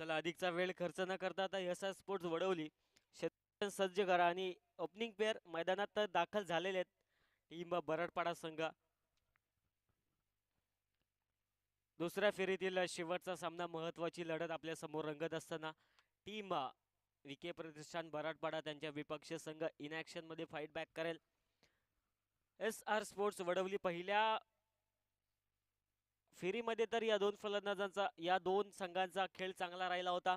चला अधिकचा वेळ खर्च न करता आता यशा स्पोर्ट्स वडवली क्षेत्र सज्ज करा आणि ओपनिंग पेअर मैदानात दाखल झालेले आहेत. टीम बरडपाडा संघ दुसऱ्या फेरीतील शेवटचा सामना महत्वाची लढत आपल्या समोर रंगत असताना टीम विके प्रतिष्ठान बराडपाडा त्यांच्या विपक्षी संघ इन ऍक्शन मध्ये फाईट बॅक करेल. एस आर स्पोर्ट्स वडवली पहिल्या फेरीमध्ये तर या दोन फलंदाजांचा या दोन संघांचा खेळ चांगला राहिला होता.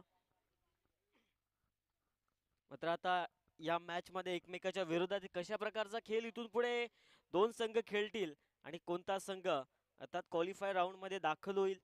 मात्र आता या मॅच मध्ये एकमेकाच्या विरोधात कशा प्रकारचा खेळ इथून पुढे दोन संघ खेळतील आणि कोणता संघ अर्थात क्वालिफाय राऊंड मध्ये दाखल होईल.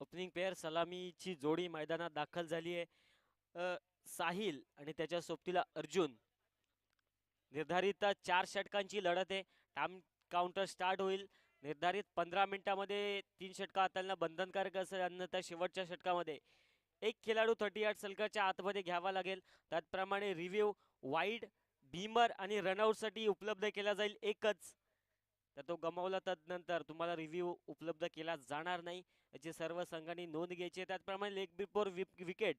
ओपनिंग पेअर सलामीची जोडी मैदानात दाखल झाली आहे. साहिल आणि त्याच्या सोबतीला अर्जुन. निर्धारित 4 षटकांची लढत आहे. टाइम काउंटर स्टार्ट होईल. निर्धारित 15 मिनिटांमध्ये 3 षटका हाताळणं बंधनकारक असेल. अन्यथा शेवटच्या षटकामध्ये एक खेळाडू 38 षटकाच्या आतमध्ये घ्यावा लागेल. त्याचप्रमाणे रिव्ह्यू वाईड भीमर आणि रनआउट साठी उपलब्ध केला जाईल एकच. तर तो गमावला तदनंतर तुम्हाला रिव्ह्यू उपलब्ध केला जाणार नाही याची सर्व संघांनी नोंद घ्यायची आहे. त्याचप्रमाणे लेग बिफोर विकेट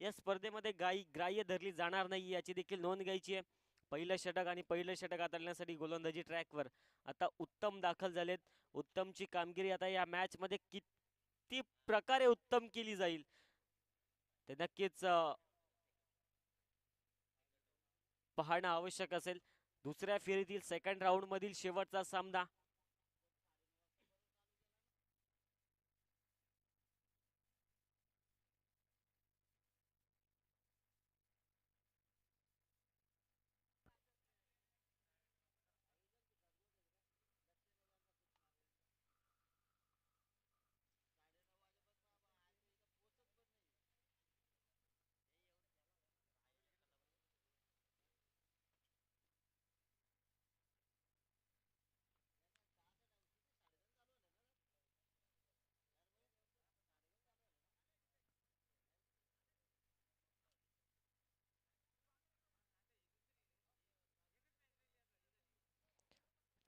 या स्पर्धेमध्ये ग्राह्य धरली जाणार नाही याची देखील नोंद घ्यायची आहे. पहिलं षटक आणि पहिलं षटक हाताळण्यासाठी गोलंदाजी ट्रॅकवर आता उत्तम दाखल झालेत. उत्तमची कामगिरी आता या मॅच मध्ये किती प्रकारे उत्तम केली जाईल ते नक्कीच पाहणं आवश्यक असेल. दुसऱ्या फेरीतील सेकंड राऊंड मधील शेवटचा सामना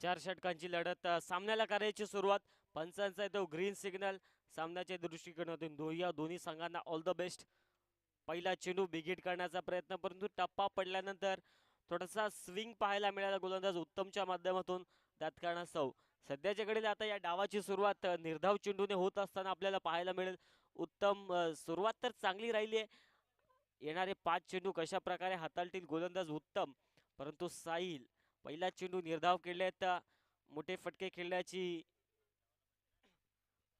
4 षटकांची लढत सामन्याला करायची सुरुवात. पंचांचा तो ग्रीन सिग्नल. सामन्याच्या दृष्टिकोनातून या दोन्ही संघांना ऑल द बेस्ट. पहिला चेंडू बिगिट करण्याचा प्रयत्न परंतु टप्पा पडल्यानंतर थोडासा स्विंग पाहायला मिळाला गोलंदाज उत्तमच्या माध्यमातून. त्यात कारणास्तव सध्याच्या घडीला आता या डावाची सुरुवात निर्धाव चेंडूने होत असताना आपल्याला पाहायला मिळेल. उत्तम सुरुवात तर चांगली राहिली आहे. येणारे 5 चेंडू कशा प्रकारे हाताळतील गोलंदाज उत्तम. परंतु साहिल पहिला चेंडू निर्धाव खेळलेत. मोठे फटके खेळण्याची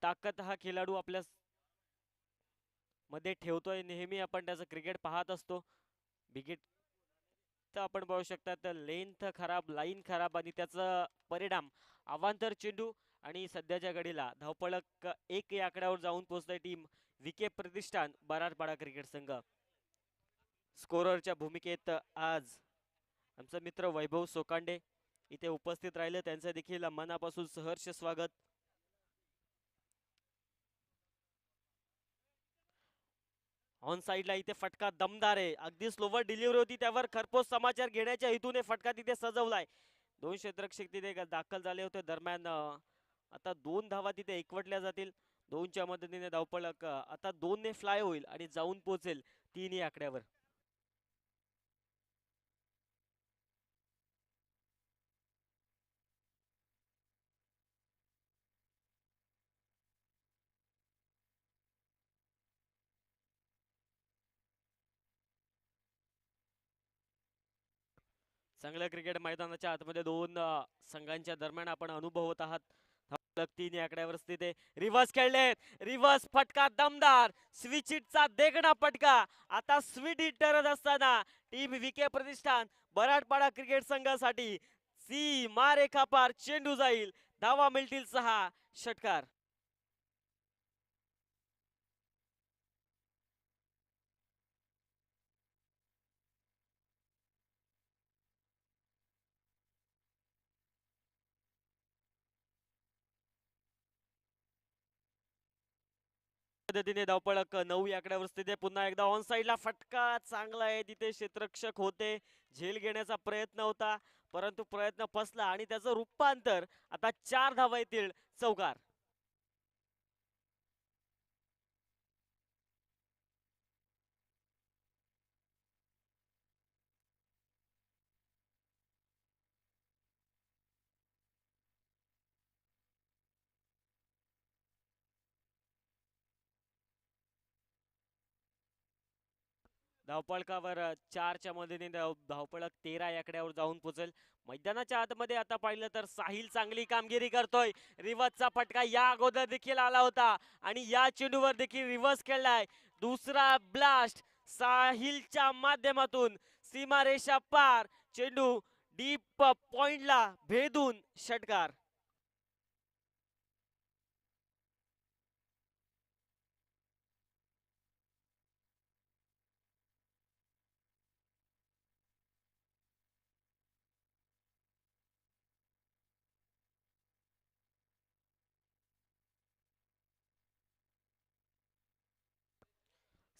ताकद हा खेळाडू आपल्या मध्ये ठेवतोय. नेहमी आपण त्याचं क्रिकेट पाहत असतो. बिगिट तर आपण पाहू शकता तर लेंथ खराब लाईन खराब आणि त्याचा परिणाम अवांतर चेंडू आणि सध्याच्या घडीला धावपळक 1 या आकड्यावर जाऊन पोहोचतोय टीम विके प्रतिष्ठान बराडपाडा क्रिकेट संघ. स्कोररच्या भूमिकेत आज आमचा मित्र वैभव सोकांडे इथे उपस्थित राहिले. त्यांचं देखील मनापासून सहर्ष स्वागत. ऑन साइडला इथे फटका दमदार आहे. अगदी स्लोवर डिलिव्हरी होती त्यावर खरपोच समाचार घेण्याच्या हेतूने फटका तिथे सजवलाय. 2 क्षेत्ररक्षक तिथे दाखल झाले होते. दरम्यान आता 2 धावा तिथे एकवटल्या जातील. 2च्या मदतीने धावपळक आता 2 ने फ्लाय होईल आणि जाऊन पोहोचेल 3 या आकड्यावर. चांगल्या क्रिकेट मैदानाच्या आतमध्ये दोन संघांच्या दरम्यान आपण अनुभवत आहात. 3 या आकड्यावर स्थित आहे. रिव्हर्स खेळले. रिव्हर्स फटका दमदार. स्विच हिटचा देखणा फटका. आता स्वीट हिट करत असताना टीम विके प्रतिष्ठान बराडपाडा क्रिकेट संघासाठी सीमारेखा पार चेंडू जाईल. धावा मिळतील 6. षटकार. मदतीने धावपळक 9 या आकड्यावर स्थित आहे. पुन्हा एकदा ऑन साइडला फटका चांगला आहे, तिथे क्षेत्ररक्षक होते, झेल घेण्याचा प्रयत्न होता, परंतु प्रयत्न फसला आणि त्याचं रूपांतर आता 4 धावा येतील चौकार. धावपळकावर 4च्या मदतीने धावपळक 13 या आकड्यावर जाऊन पोहोचेल. मैदानाच्या आतमध्ये आता पाहिलं तर साहिल चांगली कामगिरी करतोय. रिव्हर्सचा फटका या अगोदर देखील आला होता आणि या चेंडूवर देखील रिव्हर्स खेळलाय. दुसरा ब्लास्ट साहिलच्या माध्यमातून सीमारेषा पार, चेंडू डीप पॉइंटला भेदून षटकार.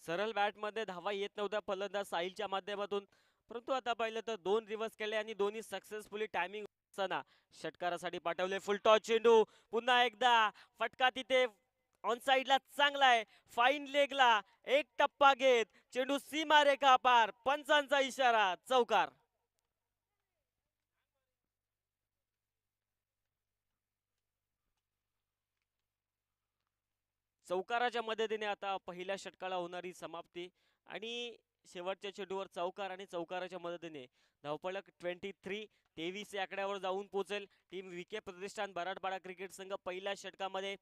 सरळ बॅटमध्ये धावा येत नव्हत्या फलंदाज साहिलच्या माध्यमातून, परंतु आता पाहिलं तर 2 रिव्हर्स केले आणि दोन्ही सक्सेसफुली टायमिंग असताना षटकारासाठी पाठवले. फुलटॉस चेंडू, पुन्हा एकदा फटका तिथे ऑन साइडला चांगला आहे, फाईन लेगला एक टप्पा घेत चेंडू सीमारेखा पार, पंचांचा इशारा, चौकार. चौकाराच्या मदतीने आता पहिल्या षटकाला होणारी समाप्ती आणि शेवटच्या चेंडूवर चौकार आणि चौकाराच्या मदतीने धावपळक 23 या आकड्यावर जाऊन पोहोचेल. टीम विके प्रतिष्ठान बराडपाडा क्रिकेट संघ पहिल्या षटकामध्ये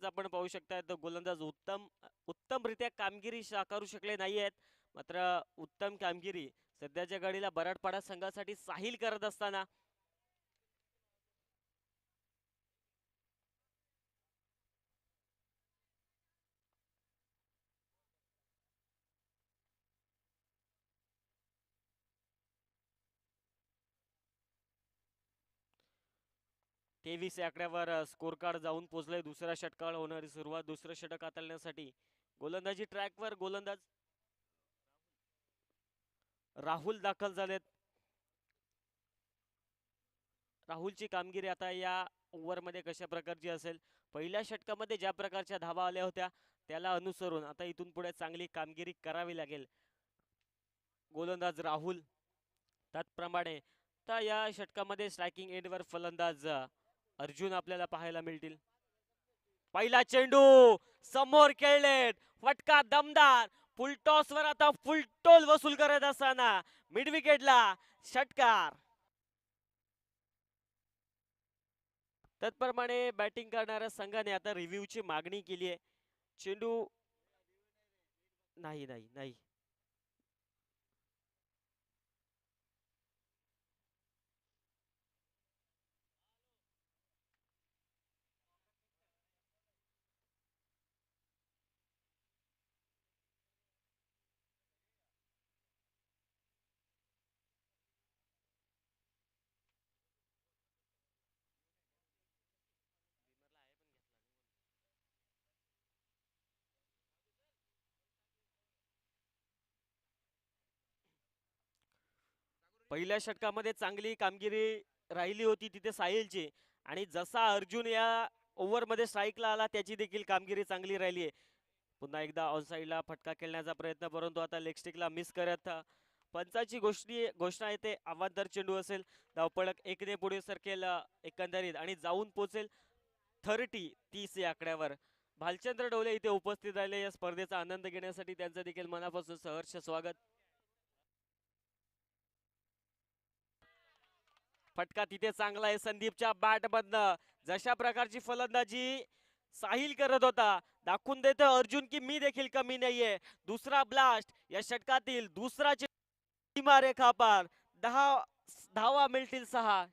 आपण पाहू शकता गोलंदाज उत्तमरित्या कामगिरी साकारू शकले नाही आहेत. मात्र उत्तम कामगिरी सध्याच्या घडीला बराडपाडा संघासाठी साहिल करत असताना तेवीस या आकड्यावर स्कोर कार्ड जाऊन पोहोचले. दुसऱ्या षटकाला होणारी सुरुवात, दुसरं षटक हाताळण्यासाठी गोलंदाजी ट्रॅकवर गोलंदाज राहुल दाखल झालेत. राहुलची कामगिरी आता या ओव्हरमध्ये कशा प्रकारची असेल, पहिल्या षटकामध्ये ज्या प्रकारच्या धावा आल्या होत्या त्याला अनुसरून आता इथून पुढे चांगली कामगिरी करावी लागेल गोलंदाज राहुल. त्याचप्रमाणे तर या षटकामध्ये स्ट्रायकिंग एंडवर फलंदाज अर्जुन आपल्याला पाहायला मिळतील. पहिला चेंडू समोर खेळलेत, फटका दमदार, फुलटॉस वर आता फुलटोल वसूल करत असताना मिड विकेटला षटकार. त्याचप्रमाणे बॅटिंग करणाऱ्या संघाने आता रिव्ह्यूची मागणी केली आहे. चेंडू नाही नाही नाही पहिल्या षटकामध्ये चांगली कामगिरी राहिली होती तिथे साहिलची, आणि जसा अर्जुन या ओव्हरमध्ये स्ट्राईकला आला त्याची देखील कामगिरी चांगली राहिली आहे. पुन्हा एकदा ऑन साइडला फटका खेळण्याचा प्रयत्न, परंतु आता लेग स्टिकला मिस करत पंचाची घोषणा येते. आव्हानदार चेंडू असेल, धावपळक 1 ने पुढे सरकेल एकंदरीत आणि जाऊन पोहोचेल 30 या आकड्यावर. भालचंद्र डोले इथे उपस्थित राहिले या स्पर्धेचा आनंद घेण्यासाठी, त्यांचं देखील मनापासून सहर्ष स्वागत. फटका तिथे चांगला आहे संदीपच्या बॅट मधनं, जशा प्रकारची फलंदाजी साहिल करत होता दाखवून देतो अर्जुन की मी देखील कमी नाहीये. दुसरा ब्लास्ट या षटकातील, दुसरा सीमारेखा पार, 10 धावा मिळतील 6.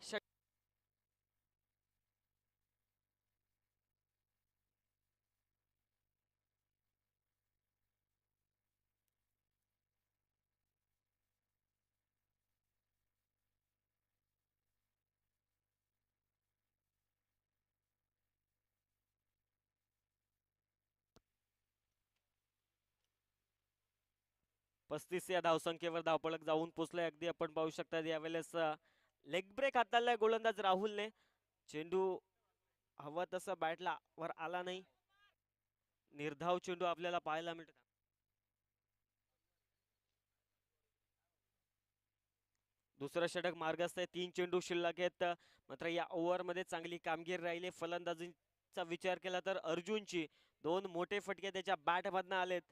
35 या धावसंख्येवर धावपळक जाऊन पोचले. अगदी आपण पाहू शकता यावेळेस लेग ब्रेक हाताळलाय गोलंदाज राहुलने. चेंडू हवा तसा बॅटला वर आला नाही. निर्धाव चेंडू आपल्याला पाहायला मिळतो. दुसरं षटक मार्गस्थ आहे. 3 चेंडू शिल्लक आहेत. मात्र या ओव्हरमध्ये चांगली कामगिरी राहिली. फलंदाजीचा विचार केला तर अर्जुनची 2 मोठे फटके त्याच्या बॅटमधनं आलेत.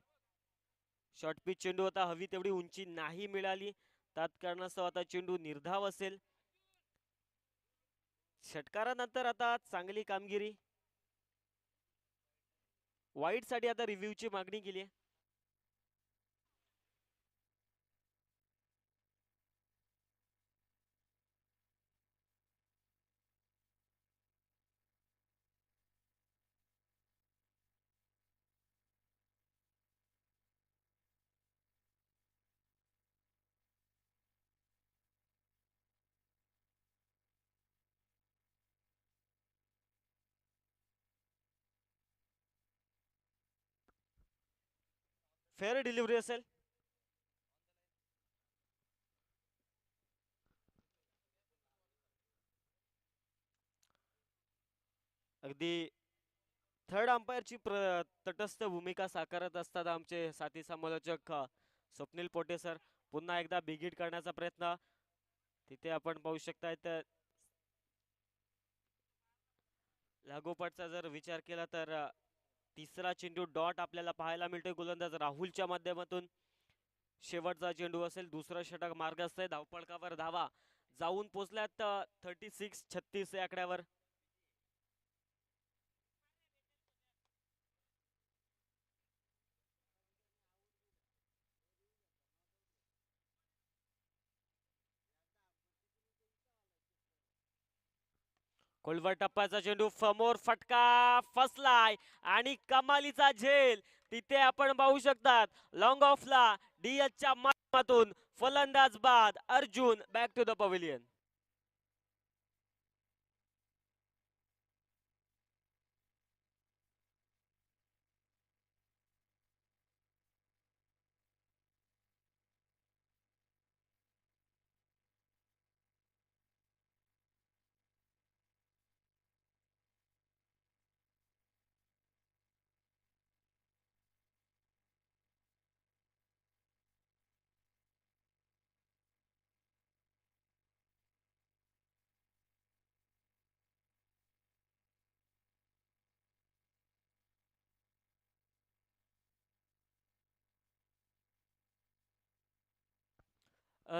शॉर्ट पिच चेंडू होता. हवी तेवढी उंची नाही मिळाली. कारणास्तव आता चेंडू निर्धाव असेल. षटकारानंतर आता चांगली कामगिरी. वाईट साठी आता रिव्ह्यूची मागणी केली आहे. फेअर डिलिव्हरी असेल. अगदी थर्ड अंपायरची तटस्थ भूमिका साकारत असतात आमचे साथी समालोचक स्वप्नील पोटे सर. पुन्हा एकदा बिगिट करण्याचा प्रयत्न तिथे आपण पाहू शकताय. तर लागोपाठचा जर विचार केला तर तिसरा चेंडू डॉट आपल्याला पाहायला मिळतोय गोलंदाज राहुलच्या माध्यमातून. शेवटचा चेंडू असेल. दुसरं षटक मार्गस्थ आहे. धावपळकावर धावा जाऊन पोचल्यात 36-36 या आकड्यावर. खोलवर टप्प्याचा चेंडू समोर फटका फसलाय आणि कमालीचा झेल तिथे आपण पाहू शकतात. लॉंग ऑफला डीएचच्या माध्यमातून फलंदाज बाद Arjun back to the pavilion.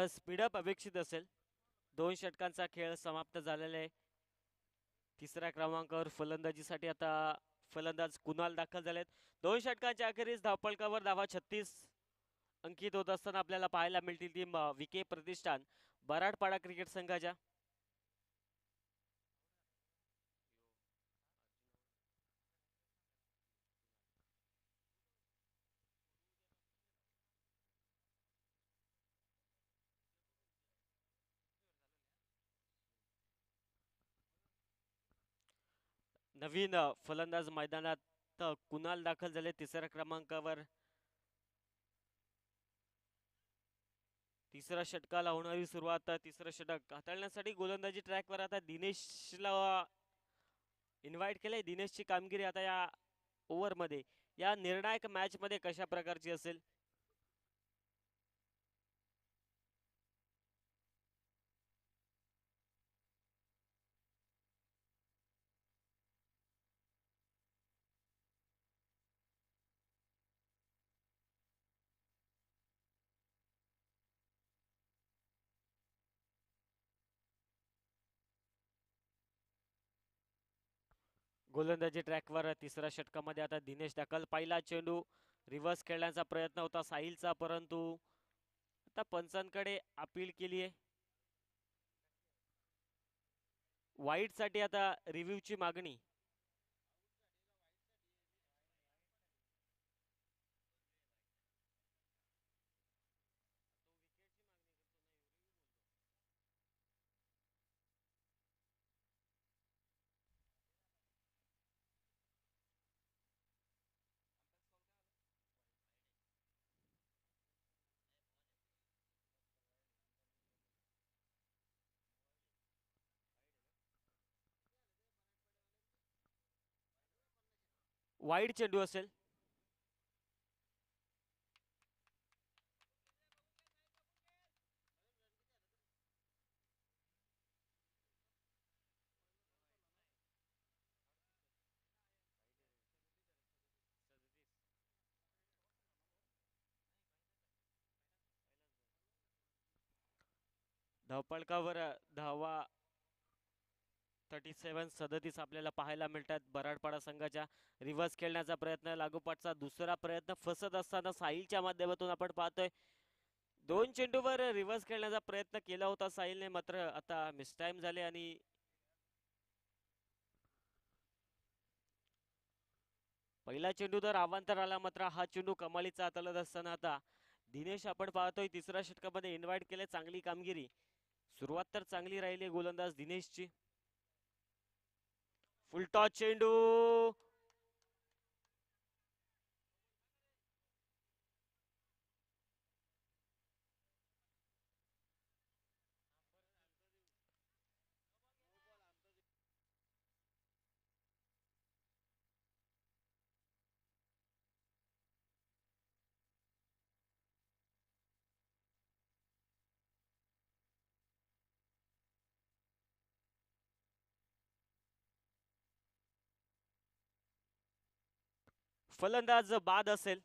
Speed up अपेक्षित असेल. 2 षटकांचा खेळ समाप्त झालेला आहे. तिसऱ्या क्रमांकावर फलंदाजीसाठी आता फलंदाज कुणाल दाखल झालेत. 2 षटकांच्या अखेरीस धावपळकावर धावा 36 अंकित होत असताना आपल्याला पाहायला मिळतील ती विके प्रतिष्ठान बराडपाडा क्रिकेट संघाच्या. नवीन फलंदाज मैदानात कुणाल दाखल झाले तिसऱ्या क्रमांकावर. तिसऱ्या षटकाला होणारी सुरुवात. तिसरं षटक हाताळण्यासाठी गोलंदाजी ट्रॅकवर आता दिनेशला इन्व्हाइट केलंय. दिनेशची कामगिरी आता या ओव्हर मध्ये या निर्णायक मॅच मध्ये कशा प्रकारची असेल. गोलंदाजी ट्रॅकवर तिसऱ्या षटकामध्ये आता दिनेश दाखल. पहिला चेंडू रिव्हर्स खेळण्याचा प्रयत्न होता साहिलचा, परंतु आता पंचांकडे अपील केली आहे. वाईट साठी आता रिव्ह्यूची मागणी. वाईड चेंडू असेल. धावपळकावर धावा 37 आपल्याला पाहायला मिळतात. बराडपाडा संघाच्या रिव्हर्स खेळण्याचा प्रयत्न, लागोपाठचा दुसरा प्रयत्न फसत असताना साहिलच्या माध्यमातून आपण पाहतोय. दोन चेंडूवर रिव्हर्स खेळण्याचा प्रयत्न केला होता साहिलने, मात्र आता मिसटाइम झाले आणि पहिला चेंडू तर अवांतर मात्र हा चेंडू कमालीचा हाताळत असताना आता दिनेश आपण पाहतोय तिसऱ्या षटकामध्ये इन्व्हाइट केले. चांगली कामगिरी, सुरुवात तर चांगली राहिली गोलंदाज दिनेशची. फुलटॉस चेंडू, फलंदाज बाद असेल.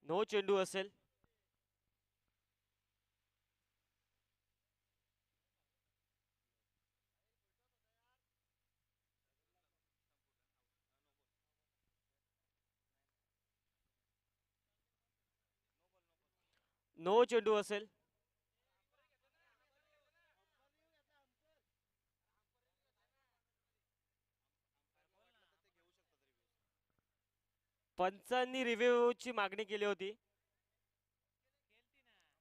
नो चेंडू असेल. नो चेंडू असेल. पंचांनी रिव्ह्यूची मागणी केली होती.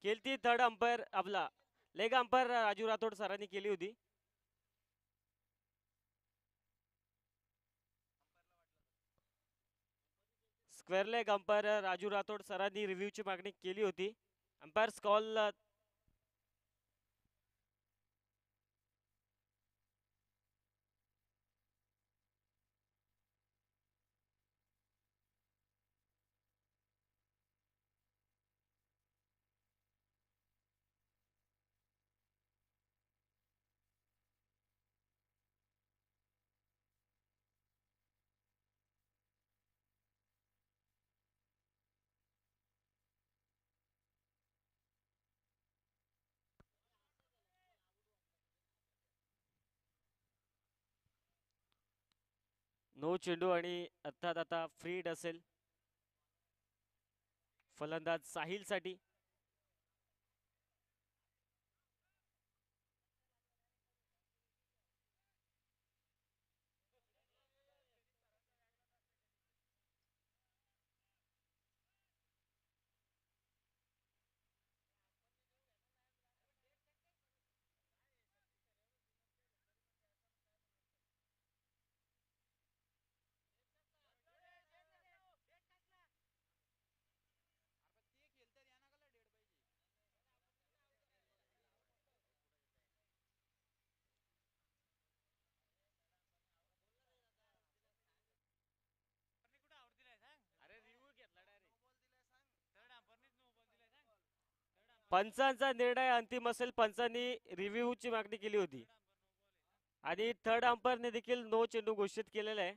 केलती थर्ड अंपायर आपला लेग अंपायर राजू राठोड सरांनी केली होती. Square leg umpire Raju Rathod सरांनी रिव्ह्यूची मागणी केली होती. अंपायर कॉल नो चेंडू आणि अर्थात आता फ्रीड असेल फलंदाज साहिल साठी. पंचांचा निर्णय अंतिम असेल. पंचांनी रिव्ह्यूची मागणी केली होती आणि थर्ड अंपायरने देखील नो चेंडू घोषित केलेला आहे.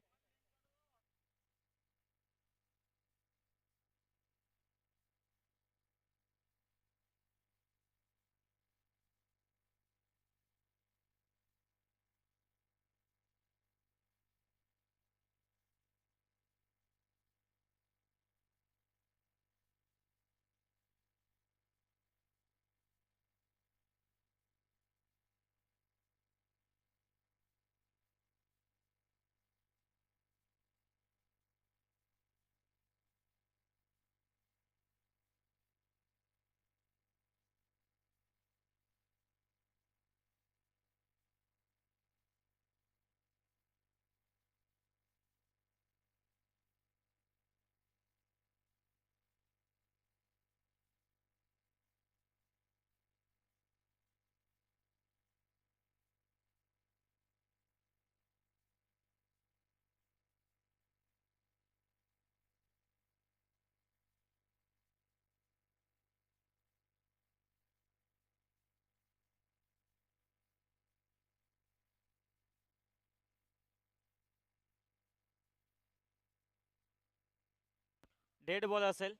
डेड बॉल असेल.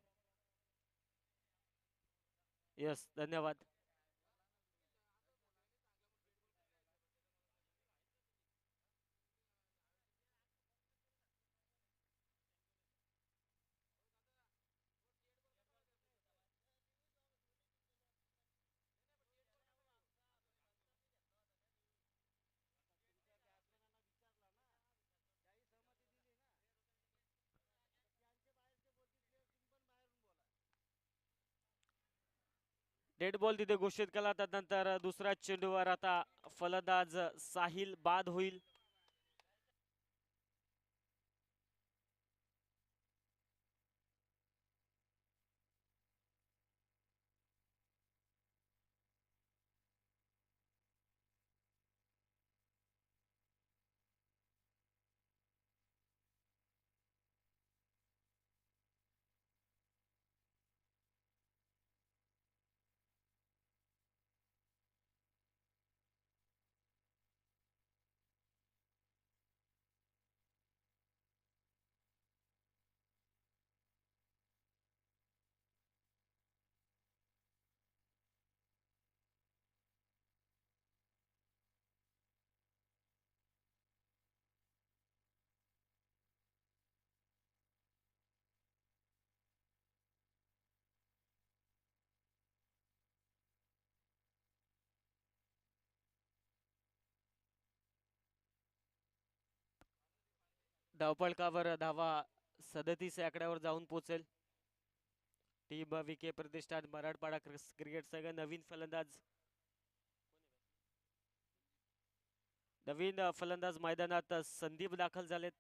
यस, धन्यवाद. डेड बॉल तिथे घोषित केला. त्यानंतर दुसऱ्या चेंडूवर आता फलंदाज साहिल बाद होईल. धावपळकावर धावा 37 या आकड्यावर जाऊन पोहोचेल. टीम विके प्रतिष्ठान मराठवाडा क्रिकेट संघ नवीन फलंदाज मैदानात संदीप दाखल झालेत.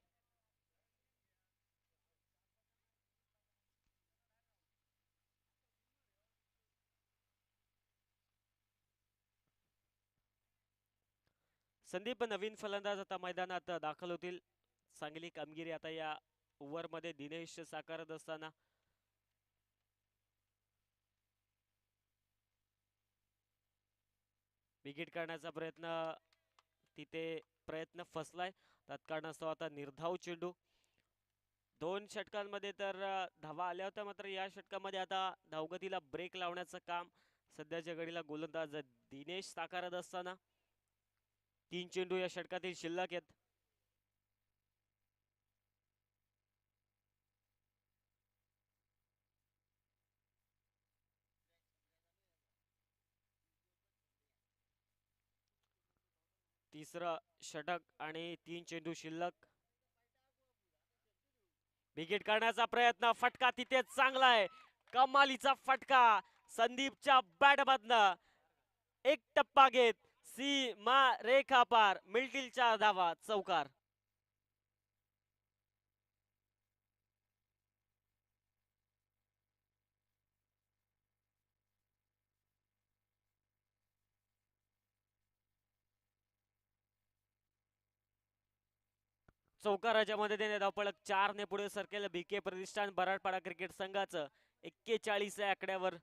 संदीप नवीन फलंदाज आता मैदानात दाखल होतील. चांगली कामगिरी आता या ओव्हर मध्ये दिनेश साकारत असताना विकेट काढण्याचा प्रयत्न फसलाय. तत्कारणास्तव आता निर्धाव चेंडू. 2 षटकांमध्ये तर धावा आल्या होत्या, मात्र या षटकामध्ये आता धावगतीला ब्रेक लावण्याचं काम सध्याच्या घडीला गोलंदाज दिनेश साकारत असताना 3 चेंडू या षटकातील शिल्लक आहेत. तिसरं षटक आणि 3 चेंडू शिल्लक. विकेट काढण्याचा प्रयत्न, फटका तिथे चांगला आहे. कमालीचा फटका संदीपच्या बॅट मधनं. एक टप्पा घेत सीमा रेखा पार, मिळतील धावा, चौकार. चौकाराच्या मदतीने धावपळक 4 ने पुढे सरकेल बीके प्रतिष्ठान मराठवाडा क्रिकेट संघाचं. 41 या आकड्यावर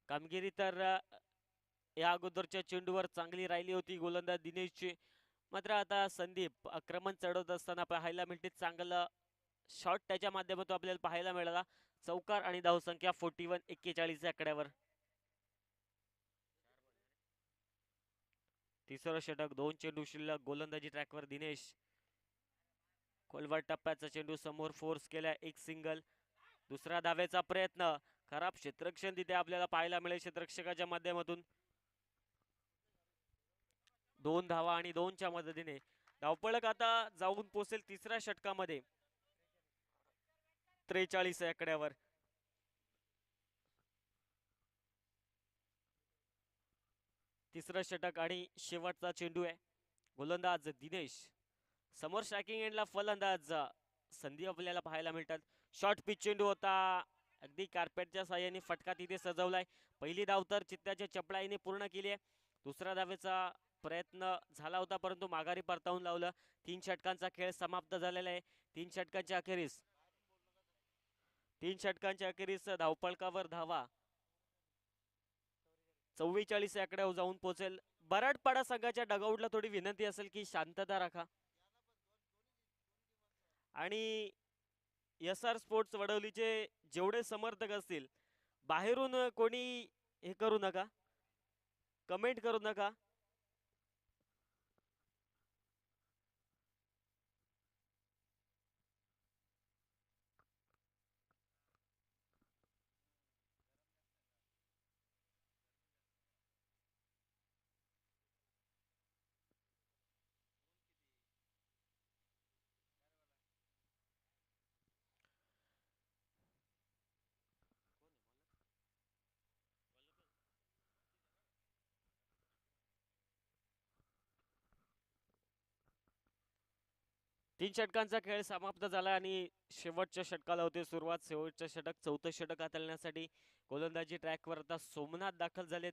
कामगिरी तर या अगोदरच्या चेंडूवर चांगली राहिली होती गोलंदाज दिनेशची. मात्र आता संदीप आक्रमण चढवत असताना पाहायला मिळते चांगलं शॉट त्याच्या माध्यमातून आपल्याला पाहायला मिळाला. चौकार आणि धावसंख्या 41-41 या आकड्यावर. तिसरं षटक, 2 चेंडू शिल्लक, गोलंदाजी ट्रॅकवर दिनेश. खोलवर टप्प्याचा चेंडू समोर फोर्स केला, एक सिंगल. दुसरा धावेचा प्रयत्न, खराब क्षेत्ररक्षण तिथे आपल्याला पाहायला मिळेल क्षेत्ररक्षकाच्या माध्यमातून. 2 धावा आणि 2च्या मदतीने धावपळक आता जाऊन पोहोचेल तिसऱ्या षटकामध्ये 43 या आकड्यावर. तिसरं षटक आणि शेवटचा चेंडू आहे. गोलंदाज दिनेश, समोर स्ट्रायकिंग एंडला फलंदाज संदीप आपल्याला पाहायला मिळतात. शॉर्ट पिच चेंडू होता, अगदी कार्पेटच्या साह्याने फटका तिथे सजवलाय. पहिली धाव तर चित्त्याच्या चपळाईने पूर्ण केली आहे. दुसऱ्या धावेचा प्रयत्न झाला होता परंतु माघारी परतावून लावलं. 3 षटकांचा खेळ समाप्त झालेला आहे. 3 षटकांच्या अखेरीस धावपळकावर धावा 44 आकड्यावर जाऊन पोहोचेल. बराडपाडा संघाच्या डगआउटला थोडी विनंती असेल की शांतता राखा आणि SR स्पोर्ट्स वडवलीचे जेवढे समर्थक असतील बाहेरून कोणी हे करू नका, कमेंट करू नका. तीन षटकांचा खेळ समाप्त झाला आणि शेवटच्या षटकाला होते सुरुवात. शेवटच्या षटक, चौथं षटक हाताळण्यासाठी गोलंदाजी ट्रॅकवर आता सोमनाथ दाखल झालेत.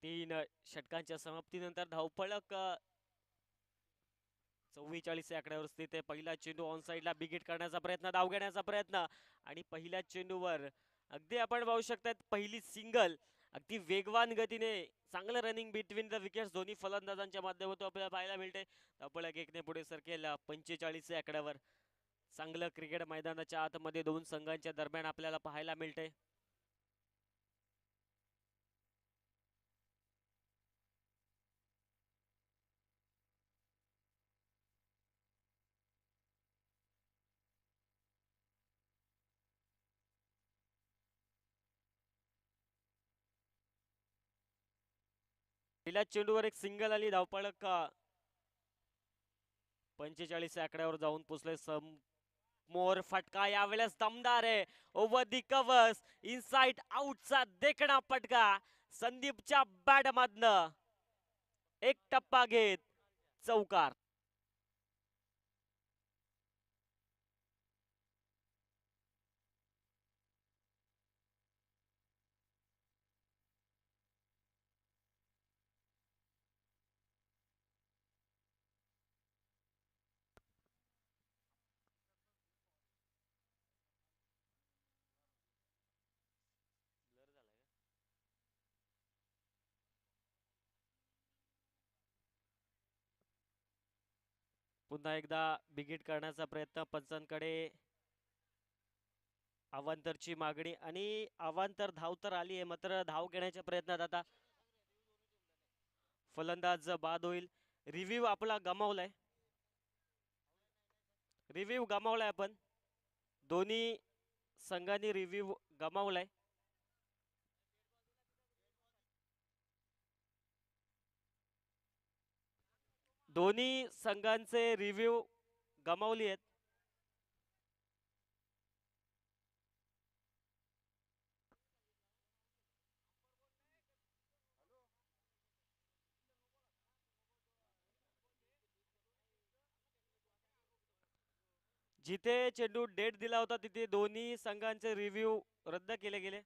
तीन षटकांच्या समाप्तीनंतर धावपळक 44 आकड्यावर स्थित आहे. पहिला चेंडू ऑन साईडला बिगिट करण्याचा प्रयत्न, धाव घेण्याचा प्रयत्न आणि पहिल्या चेंडूवर अगदी आपण पाहू शकतात पहिली सिंगल. अगदी वेगवान गतीने चांगलं रनिंग बिटवीन द विकेट्स दोन्ही फलंदाजांच्या माध्यमातून आपल्याला पाहायला मिळते. धावपळक 1 ने पुढे सरकेल 45 आकड्यावर. चांगलं क्रिकेट मैदानाच्या आतमध्ये दोन संघांच्या दरम्यान आपल्याला पाहायला मिळते. पहिल्या चेंडूवर एक सिंगल आली. धावपळक 45 आकड्यावर जाऊन पोचले. समोर फटका यावेळेस दमदार आहे. ओव्हर दी कव्हर्स, इनसाइड आउटचा देखणा फटका संदीपच्या बॅट मधनं एक टप्पा घेत चौकार. पुन्हा एकदा बिगिट करण्याचा प्रयत्न पंचांकडे. अवांतरची मागणी आणि अवांतर धाव तर आली आहे मात्र धाव घेण्याच्या प्रयत्नात आता फलंदाज बाद होईल. रिव्ह्यू आपला गमावलाय. आपण दोन्ही संघांनी रिव्ह्यू गमावलाय. दोन्ही संघांचे रिव्ह्यू गमावली आहेत. जिथे चेंडू डेट दिला होता तिथे दोन्ही संघांचे रिव्ह्यू रद्द केले गेले.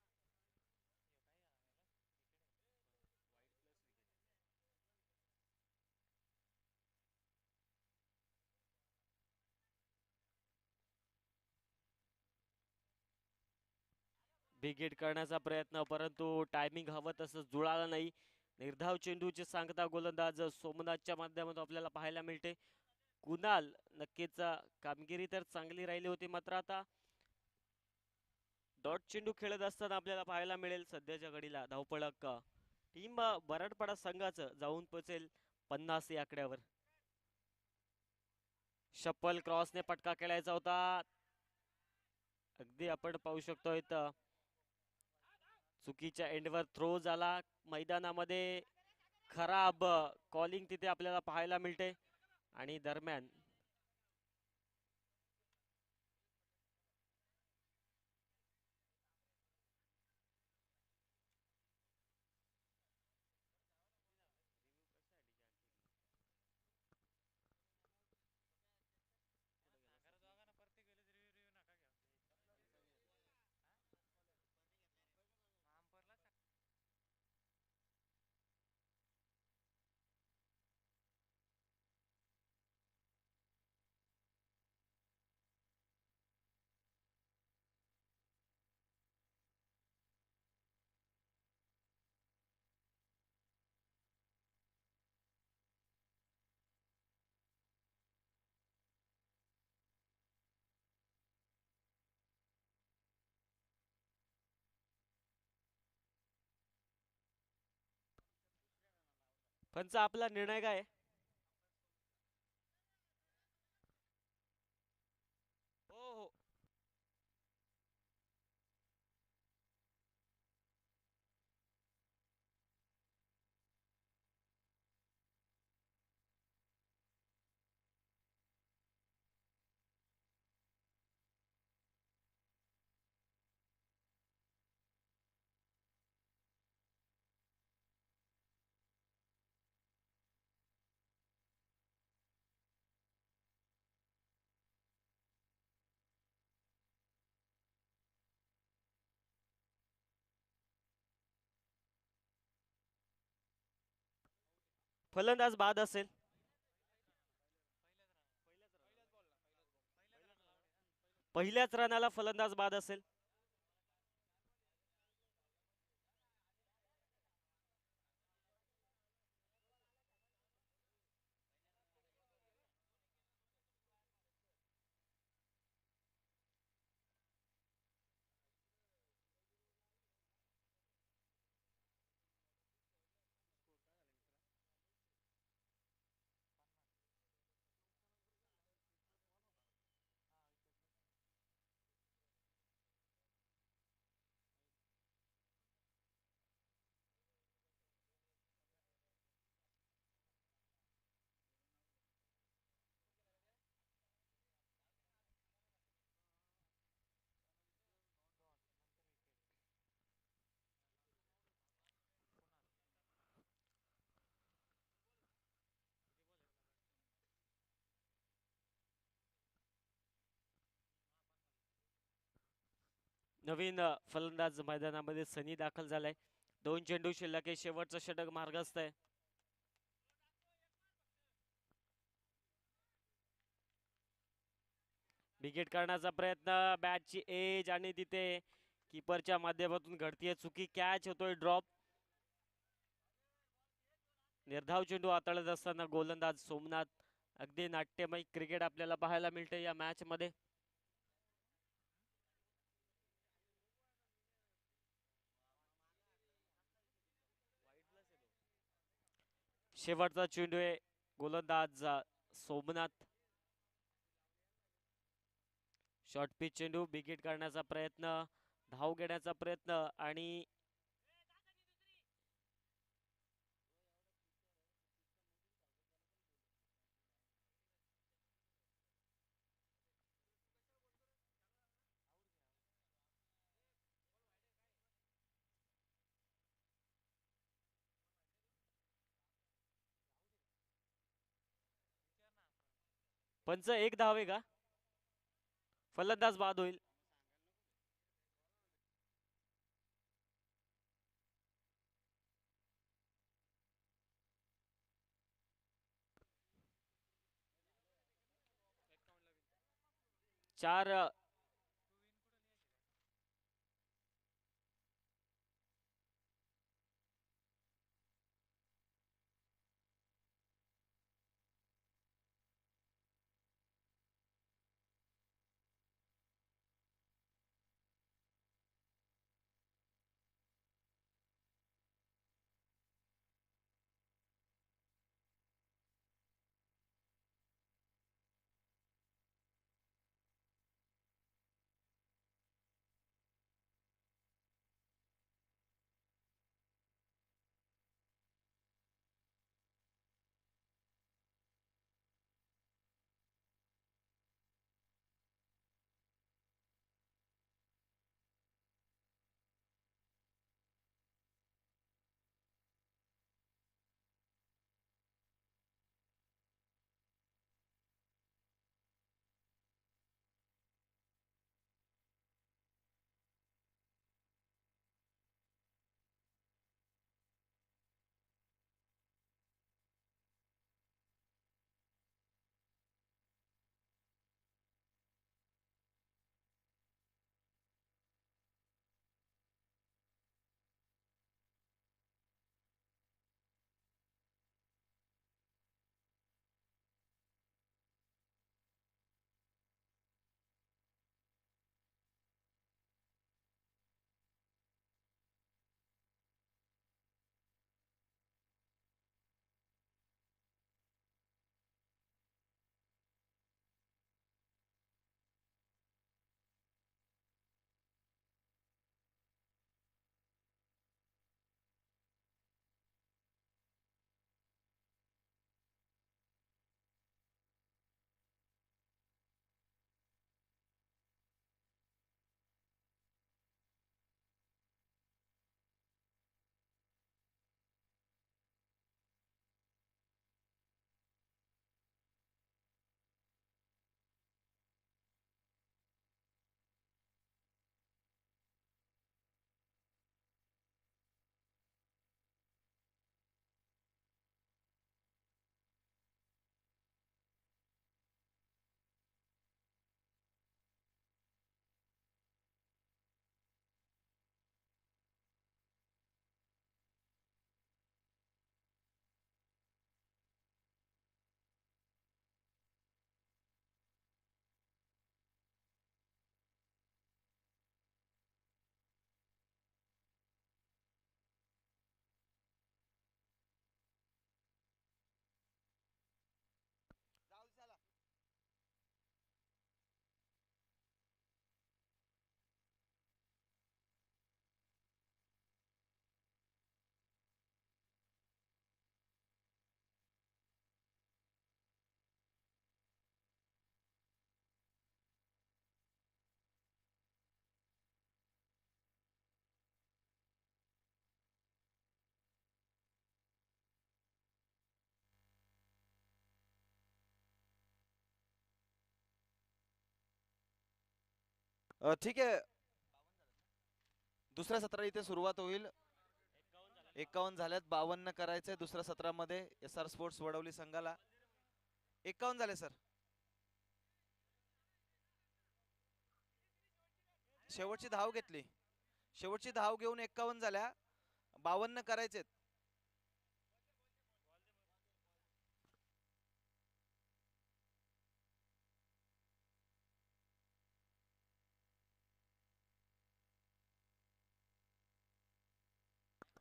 बिग हिट करण्याचा प्रयत्न, परंतु टायमिंग हवं तसं जुळाला नाही. निर्धाव चेंडूची सांगता गोलंदाज सोमनाथच्या माध्यमातून आपल्याला पाहायला मिळते. कुणाल नक्कीच कामगिरी तर चांगली राहिली होती, मात्र आता डॉट चेंडू खेळत असताना आपल्याला पाहायला मिळेल सध्याच्या घडीला धावपळक टीम बराडपाडा संघाचं जाऊन पोहोचेल 50 या आकड्यावर. शप्पल क्रॉसने पटका खेळायचा होता. अगदी आपण पाहू शकतो इथं चुकीच्या एंडवर थ्रो झाला. मैदानामध्ये खराब कॉलिंग तिथे आपल्याला पाहायला मिळते. आणि दरम्यान पंच आपला निर्णय काय आहे? हो हो. फलंदाज बाद असेल. पहिल्याच रनाला फलंदाज बाद असेल. नवीन फलंदाज मैदानामध्ये सनी दाखल झालाय. 2 चेंडू शिल्लक आहे. शेवटचं षटक मार्गस्थ आहे. विकेट करण्याचा प्रयत्न, बॅटची एज आणि तिथे किपरच्या माध्यमातून घडतीये चुकी. कॅच होतोय ड्रॉप. निर्धाव चेंडू हाताळत असताना गोलंदाज सोमनाथ. अगदी नाट्यमय क्रिकेट आपल्याला पाहायला मिळते या मॅच मध्ये. शेवटचा चेंडू आहे. गोलंदाज सोमनाथ. शॉर्ट पिच चेंडू. विकेट करण्याचा प्रयत्न, धाव घेण्याचा प्रयत्न आणि पंच एक धाव आहे का? फलंदाज बाद होईल. चार ठीक आहे, दुसऱ्या सत्राला इथे सुरुवात होईल. 51 झाल्यात, 52 करायचंय दुसऱ्या सत्रामध्ये SR स्पोर्ट्स वडवली संघाला. 51 झाले सर. शेवटची धाव घेतली, शेवटची धाव घेऊन 51 झाल्या, 52 करायचेत.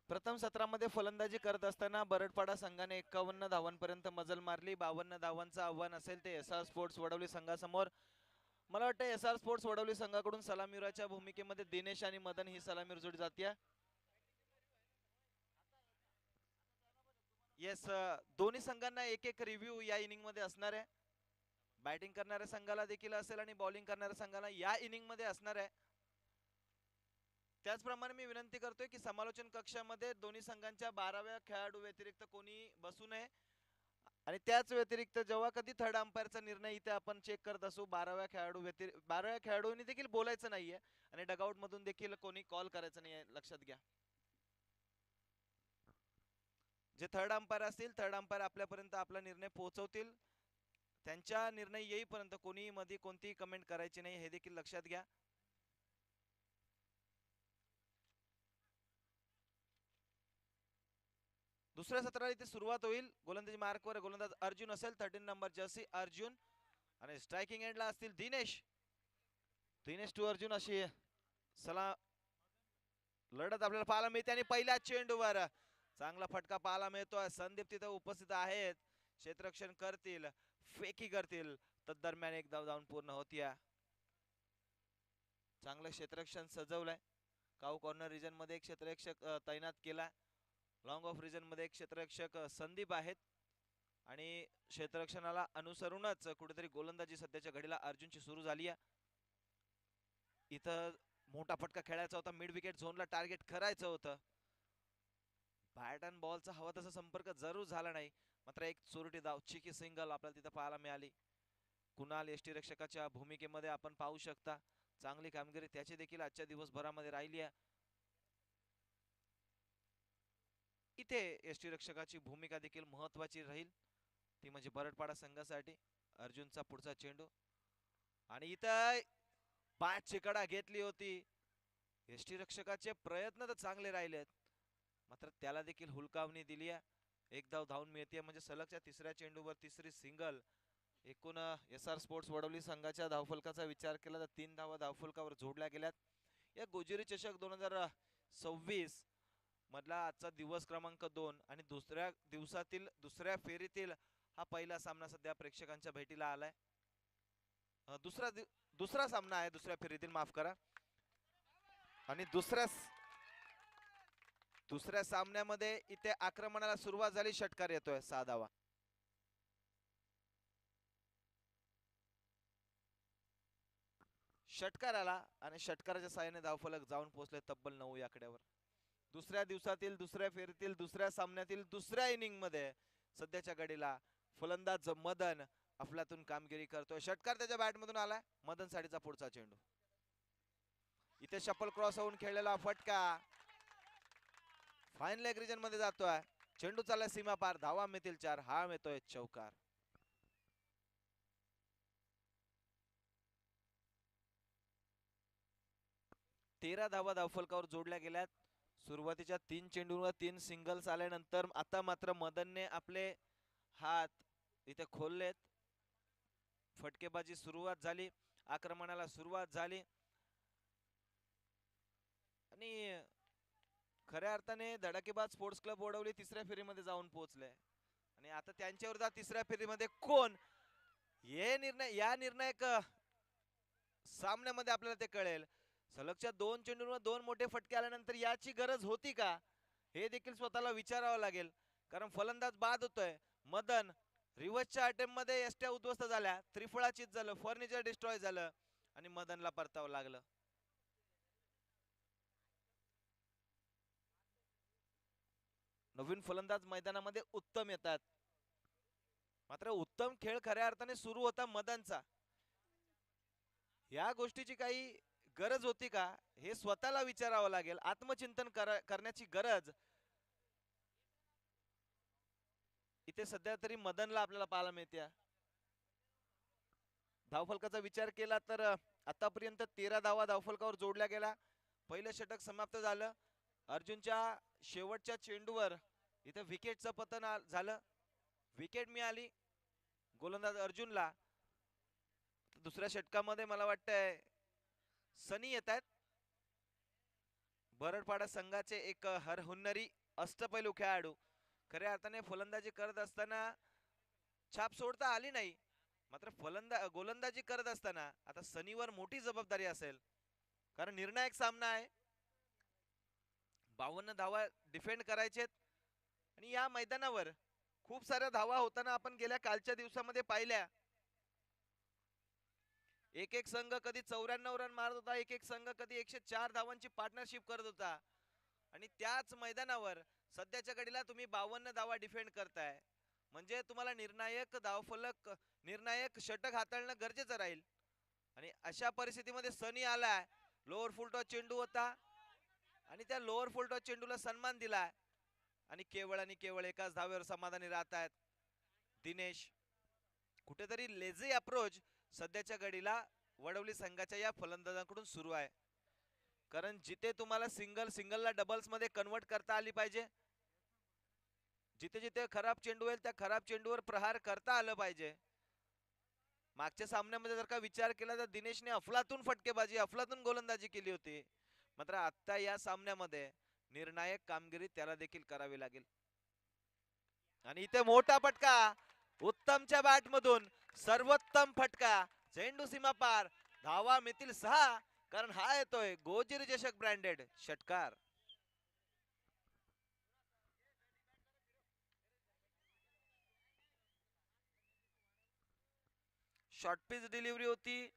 प्रथम सत्रामध्ये फलंदाजी करत असताना बरडपाडा संघाने 51 धावांपर्यंत मजल मारली. 52 धावांचं आव्हान असेल ते SR स्पोर्ट्स वडवली संघासमोर. मला वाटतं SR स्पोर्ट्स वडवली संघाकडून सलामीराच्या भूमिकेमध्ये दिनेश आणि मदन ही सलामीर जोडी जाते. येस, दोन्ही संघांना एक एक रिव्ह्यू या इनिंग मध्ये असणार आहे. बॅटिंग करणाऱ्या संघाला देखील असेल आणि बॉलिंग करणाऱ्या संघाला या इनिंग मध्ये असणार आहे. त्याचप्रमाणे मी विनंती करतोय की समालोचन कक्षामध्ये दोन्ही संघांच्या 12व्या खेळाडू व्यतिरिक्त कोणी बसू नये. आणि त्याच व्यतिरिक्त जेव्हा कधी थर्ड अंपायरचा निर्णय इथे आपण चेक करत असू, 12व्या खेळाडूंनी देखील बोलायचं नाहीये आणि डगआउट मधून देखील कोणी कॉल करायचं नाहीये, लक्षात घ्या. जे थर्ड अंपायर असतील, थर्ड अंपायर आपल्यापर्यंत आपला निर्णय पोहोचवतील. त्यांच्या निर्णय येईपर्यंत कोणी मध्ये कोणतीही कमेंट करायची नाही, हे देखील लक्षात घ्या. दुसऱ्या सत्राला इथे सुरुवात होईल. गोलंदाजी मार्कवर गोलंदाज अर्जुन असेल, 13 नंबर जर्सी अर्जुन. आणि स्ट्रायकिंग एंडला असतील दिनेश. दिनेश टू अर्जुन अशी सला लढत आपल्याला पाहायला मिळते. आणि पहिल्या चेंडूवर चांगला फटका पाहायला मिळतोय. संदीप तिथे उपस्थित आहेत, क्षेत्ररक्षण करतील, फेकी करतील. तदरम्यान एक धाव जाऊन पूर्ण होतीया. चांगलं क्षेत्ररक्षण सजवलंय. काऊ कॉर्नर रिजन मध्ये एक क्षेत्ररक्षक तैनात केला. लॉंग ऑफ रिजन मध्ये एक क्षेत्ररक्षक संदीप आहेत. आणि क्षेत्ररक्षणाला अनुसरूनच कुठेतरी गोलंदाजी सध्याच्या घडीला अर्जुनची सुरू झाली आहे. इथं मोठा फटका खेळायचा होता, मिड विकेट झोनला टार्गेट करायचं होतं. बॅट अँड बॉलचा हवा तसा संपर्क जरूर झाला नाही. मात्र एक चोरटी धाव, चिकी सिंगल आपल्याला तिथं पाहायला मिळाली. कुणाल यष्टीरक्षकाच्या भूमिकेमध्ये आपण पाहू शकता चांगली कामगिरी त्याची देखील आजच्या दिवसभरामध्ये राहिली आहे. इथे यष्टीरक्षकाची भूमिका देखील महत्वाची राहील, ती म्हणजे बरडपाडा संघासाठी. अर्जुनचा पुढचा चेंडू आणि इथं बॅटची कडा घेतली होती. यष्टीरक्षकाचे प्रयत्न तर चांगले राहिलेत, मात्र त्याला देखील हुलकावणी दिली आहे. एक धाव धावून मिळते, म्हणजे सलगच्या तिसऱ्या चेंडूवर तिसरी सिंगल. एकूण SR स्पोर्ट्स वडवली संघाच्या धावफलकाचा विचार केला तर 3 धावा धावफलकावर जोडल्या गेल्यात. या गोजिरी चषक 2026 मधला आजचा दिवस क्रमांक 2 आणि दुसऱ्या दिवसातील दुसऱ्या फेरीतील हा पहिला सामना सध्या प्रेक्षकांच्या भेटीला आलाय. दुसरा सामना आहे दुसऱ्या फेरीतील, माफ करा. आणि दुसऱ्या सामन्यामध्ये इथे आक्रमणाला सुरुवात झाली. षटकार येतोय, 6 धावा. षटकार आला आणि षटकाराच्या साहाय्याने धावफलक जाऊन पोहोचले तब्बल 9 या आकड्यावर. दुसऱ्या दिवसातील दुसऱ्या फेरीतील दुसऱ्या सामन्यातील दुसऱ्या इनिंग मध्ये सध्याच्या घडीला फलंदाज मदन अफलातून कामगिरी करतोय. षटकार त्याच्या बॅट मधून आलाय. मदन साठीचा पुढचा चेंडू. इथे शपल क्रॉस होऊन खेळलेला फटका फाईन लेग रिजन मध्ये जातोय. चेंडू चाललाय सीमा पार, धावा मिळतील 4, हा मिळतोय चौकार. तेरा धावा धावफलकावर जोडल्या गेल्यात. सुरुवातीच्या 3 चेंडूंवर 3 सिंगल्स आल्यानंतर आता मात्र मदनने आपले हात इथे खोललेत. फटकेबाजी सुरुवात झाली, आक्रमणाला सुरुवात झाली आणि खऱ्या अर्थाने धडाकेबाज स्पोर्ट्स क्लब वडवली तिसऱ्या फेरीमध्ये जाऊन पोहोचले. आणि आता त्यांच्या विरोधात तिसऱ्या फेरीमध्ये कोण, या निर्णायक सामन्यामध्ये आपल्याला ते कळेल. सलगच्या 2 चेंडूंवर 2 मोठे फटके आल्यानंतर याची गरज होती का, हे देखील स्वतःला विचारावं लागेल. कारण फलंदाज बाद होतोय. मदन रिव्हर्सच्या अटेम्प्ट मध्ये एसट्या उद्ध्वस्त झाल्या, त्रिफळाचीत झालं, फर्निचर डिस्ट्रॉय झालं आणि मदनला परतावं लागलं. नवीन फलंदाज मैदानामध्ये उत्तम येतात, मात्र उत्तम खेळ खऱ्या अर्थाने सुरू होता मदनचा. या गोष्टीची काही गरज होती का हे स्वतःला विचारावं लागेल. आत्मचिंतन करण्याची गरज इथे सध्या तरी मदनला आपल्याला पाहायला मिळते. धावफलकाचा विचार केला तर आतापर्यंत 13 धावा धावफलकावर जोडल्या गेल्या. पहिलं षटक समाप्त झालं. अर्जुनच्या शेवटच्या चेंडूवर इथे विकेटचं पतन झालं. विकेट मिळाली गोलंदाज अर्जुनला. दुसऱ्या षटकामध्ये मला वाटतंय सनी येत आहेत. बरडपाडा संघाचे एक हरहुन्नरी अष्टपैलू खेळाडू. खऱ्या अर्थाने फलंदाजी करत असताना छाप सोडता आली नाही, मात्र गोलंदाजी करत असताना आता सनीवर मोठी जबाबदारी असेल, कारण निर्णायक सामना आहे. 52 धावा डिफेंड करायचेत आणि या मैदानावर खूप साऱ्या धावा होताना आपण गेल्या कालच्या दिवसामध्ये पाहिल्या. एक एक संघ कधी 94 रन मारत होता, एक एक संघ कधी 104 धावांची पार्टनरशिप करत होता. आणि त्याच मैदानावर सध्याच्या घडीला तुम्ही 52 धावा डिफेंड करताय, म्हणजे तुम्हाला निर्णायक षटक हाताळणं गरजेचं राहील. आणि अशा परिस्थितीमध्ये सनी आलाय. लोअर फुल टॉस चेंडू होता आणि त्या लोअर फुल टॉस चेंडूला सन्मान दिलाय आणि केवळ एकाच धावेवर समाधानी राहत आहेत दिनेश. कुठेतरी लेझी अप्रोच सध्याच्या घडीला वडवली संघाच्या या फलंदाजांकडून सुरू आहे. कारण जिथे तुम्हाला सिंगलला डबल्स मध्ये कन्वर्ट करता आली पाहिजे, जिथे जिथे खराब चेंडू होईल त्या खराब चेंडूवर प्रहार करता आलं पाहिजे. मागच्या सामन्यामध्ये जर का विचार केला तर दिनेशने अफलातून फटकेबाजी, अफलातून गोलंदाजी केली होती. मात्र आता या सामन्यामध्ये निर्णायक कामगिरी त्याला देखील करावी लागेल. आणि इथे मोठा फटका उत्तमच्या बॅट मधून, सर्वोत्तम फटका, चेंडू सीमा पार, धावा मिळतील 6, कारण हा येतोय गोजीर चषक ब्रँडेड षटकार. शॉर्ट पिच डिलिव्हरी होती,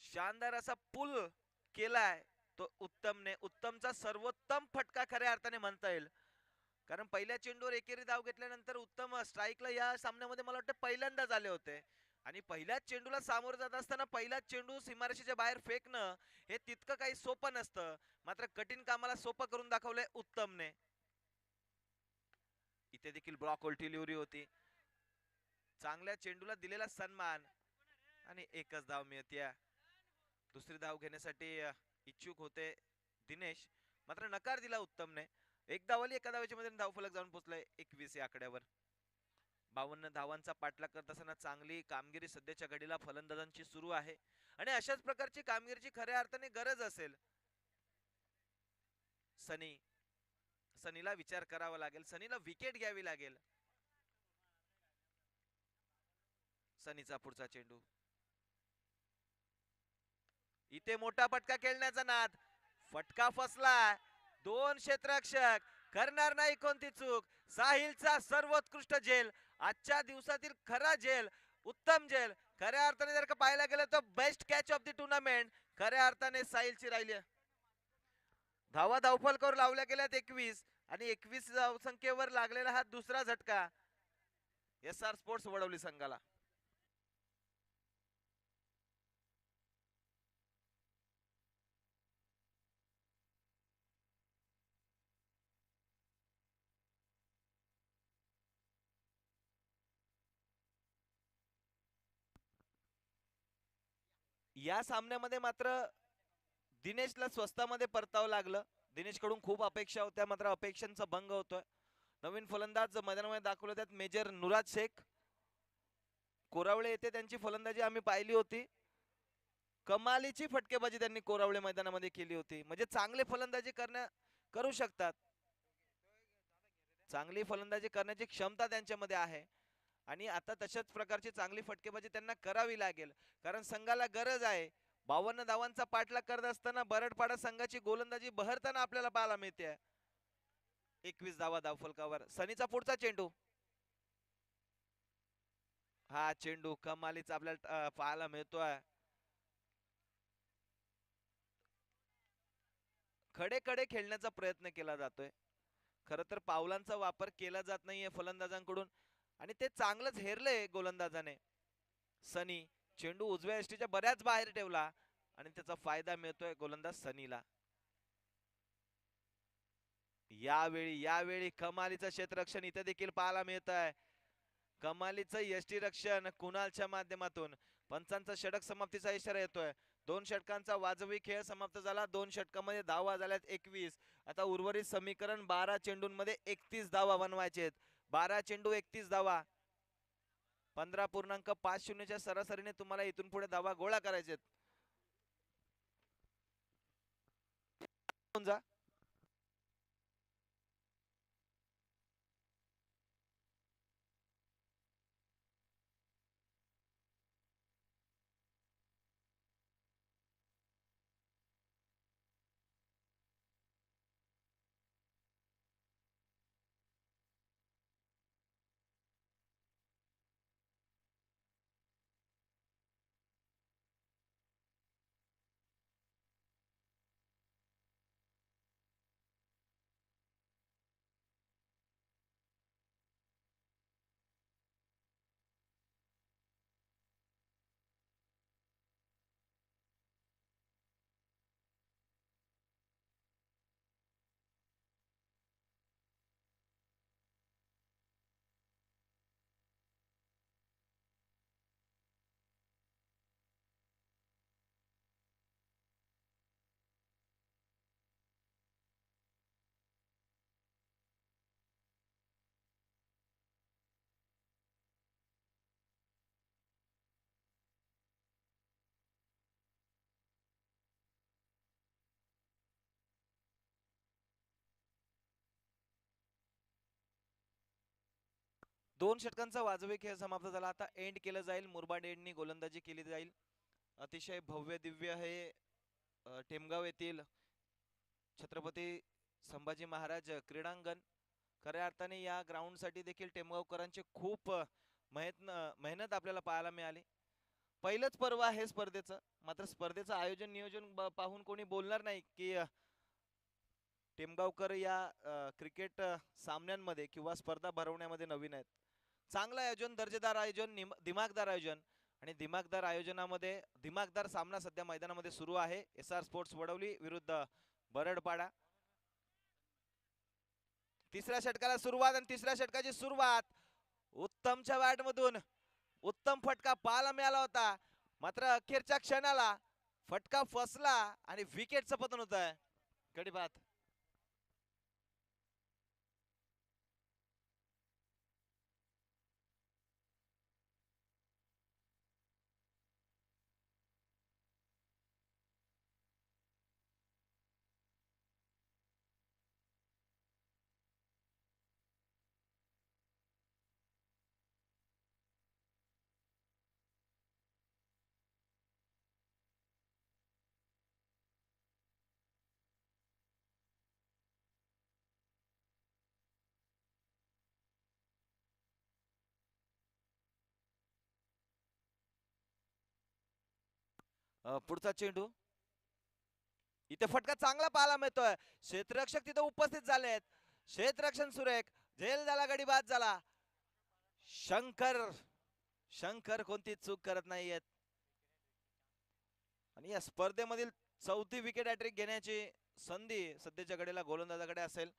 शानदार असा पुल केलाय तो उत्तमने. उत्तमचा सर्वोत्तम फटका खऱ्या अर्थाने म्हणता येईल, कारण पहिल्या चेंडूवर एकेरी धाव घेतल्यानंतर उत्तम स्ट्राईकला या सामन्यामध्ये मला वाटतं पहिल्यांदाच आले होते. आणि पहिल्याच चेंडूला सामोरं जात असताना पहिलाच चेंडू सीमारेषेच्या बाहेर फेकणं हे तितकं काही सोपं नसतं, मात्र कठीण कामाला सोपं करून दाखवलंय उत्तमने. इथे देखील ब्लॉक डिलिव्हरी होती, चांगल्या चेंडूला दिलेला सन्मान आणि एकच धाव मिळते. दुसरी धाव घेण्यासाठी इच्छुक होते दिनेश, मात्र नकार दिला उत्तमने. एक धाव आली, एका धावेच्या मध्ये धावफलक जाऊन पोहोचलाय 21 या आकड्यावर. 52 धावांचा पाठलाग करत असताना चांगली कामगिरी सध्याच्या घडीला फलंदाजांची सुरू आहे आणि अशाच प्रकारची कामगिरीची खऱ्या अर्थाने गरज असेल. सनीला विचार करावा लागेल, सनीला विकेट घ्यावी लागेल. सनीचा पुढचा चेंडू, इथे मोठा फटका खेळण्याचा नाद, फटका फसला. 2 क्षेत्ररक्षक, करणार नाही कोणती चूक. साहिलचा सर्वोत्कृष्ट झेल, आजच्या दिवसातील खरा झेल, उत्तम झेल. खऱ्या अर्थाने जर का पाहायला गेलं तर best catch of the tournament खऱ्या अर्थाने साहिलची राहिली. धावा धावफलकावर लावल्या गेल्यात 21 आणि 21 धावसंख्येवर लागलेला हा दुसरा झटका SR स्पोर्ट्स वडवली संघाला. या सामन्यामध्ये मात्र दिनेशला स्वस्तामध्ये परतावं लागलं. दिनेश कडून खूप अपेक्षा होत्या, मात्र अपेक्षांचा भंग होतोय. नवीन फलंदाज मैदानामध्ये दाखवले त्यात मेजर नुराज शेख. कोरावळे येथे त्यांची फलंदाजी आम्ही पाहिली होती, कमालीची फटकेबाजी त्यांनी कोरावळे मैदानामध्ये केली होती. म्हणजे चांगले फलंदाजी करू शकतात, चांगली फलंदाजी करण्याची क्षमता त्यांच्यामध्ये आहे आणि आता तशाच प्रकारची चांगली फटकेबाजी त्यांना करावी लागेल, कारण संघाला गरज आहे. 52 धावांचा पाठलाग करत असताना बरडपाडा संघाची गोलंदाजी बहरताना आपल्याला पाहायला मिळते. 21 धावा धावफलकावर. सनीचा पुढचा चेंडू, हा चेंडू कमालीचा आपल्याला पाहायला मिळतोय. खडे खेळण्याचा प्रयत्न केला जातोय. खर तर पावलांचा वापर केला जात नाहीये फलंदाजांकडून आणि ते चांगलंच हेरलंय गोलंदाजाने. सनी चेंडू उजव्या यष्टीच्या बऱ्याच बाहेर ठेवला आणि त्याचा फायदा मिळतोय गोलंदाज सनीला. यावेळी कमालीचं क्षेत्ररक्षण इथे देखील पाहायला मिळत आहे. कमालीचं यष्टीरक्षण कुणालच्या माध्यमातून. पंचांचा षटक समाप्तीचा इशारा येतोय. 2 षटकांचा वाजवी खेळ समाप्त झाला. 2 षटकांमध्ये धावा झाल्यात 21. आता उर्वरित समीकरण 12 चेंडूंमध्ये 31 धावा बनवायचे आहेत. 12 चेंडू 31 धावा. 15.50च्या सरासरीने तुम्हाला इथून पुढे धावा गोळा करायचे आहेत. जा 2 षटकांचा वाजवी खेळ समाप्त झाला. आता एंड केलं जाईल. मुरबाड एंडनी गोलंदाजी केली जाईल. अतिशय भव्य दिव्य हे टेमगाव येथील छत्रपती संभाजी महाराज क्रीडांगण. खऱ्या अर्थाने या ग्राउंड साठी देखील टेमगावकरांची खूप मेहनत आपल्याला पाहायला मिळाली. पहिलंच पर्व आहे स्पर्धेचं. मात्र स्पर्धेचं आयोजन नियोजन पाहून कोणी बोलणार नाही की टेमगावकर या क्रिकेट सामन्यांमध्ये किंवा स्पर्धा भरवण्यामध्ये नवीन आहेत. चांगलं आयोजन, दर्जेदार आयोजन, दिमागदार आयोजन आणि दिमागदार आयोजनामध्ये दिमागदार सामना सध्या मैदानामध्ये सुरू आहे. SR स्पोर्ट्स वडवली विरुद्ध बरडपाडा. तिसऱ्या षटकाला सुरुवात आणि तिसऱ्या षटकाची सुरुवात उत्तमच्या बॅट मधून उत्तम फटका पाहायला मिळाला होता. मात्र अखेरच्या क्षणाला फटका फसला आणि विकेटचं पतन होत आहे. गडीबात पुढचा चेंडू. इथे फटका चांगला पाहायला मिळतोय. क्षेत्ररक्षक तिथे उपस्थित झालेत. क्षेत्ररक्षण सुरेख. झेल झाला, गडी बाद झाला. शंकर कोणती चूक करत नाहीयेत आणि या स्पर्धेमधील 4थी विकेट हॅट्रिक घेण्याची संधी सध्याच्या घडीला गोलंदाजाकडे असेल.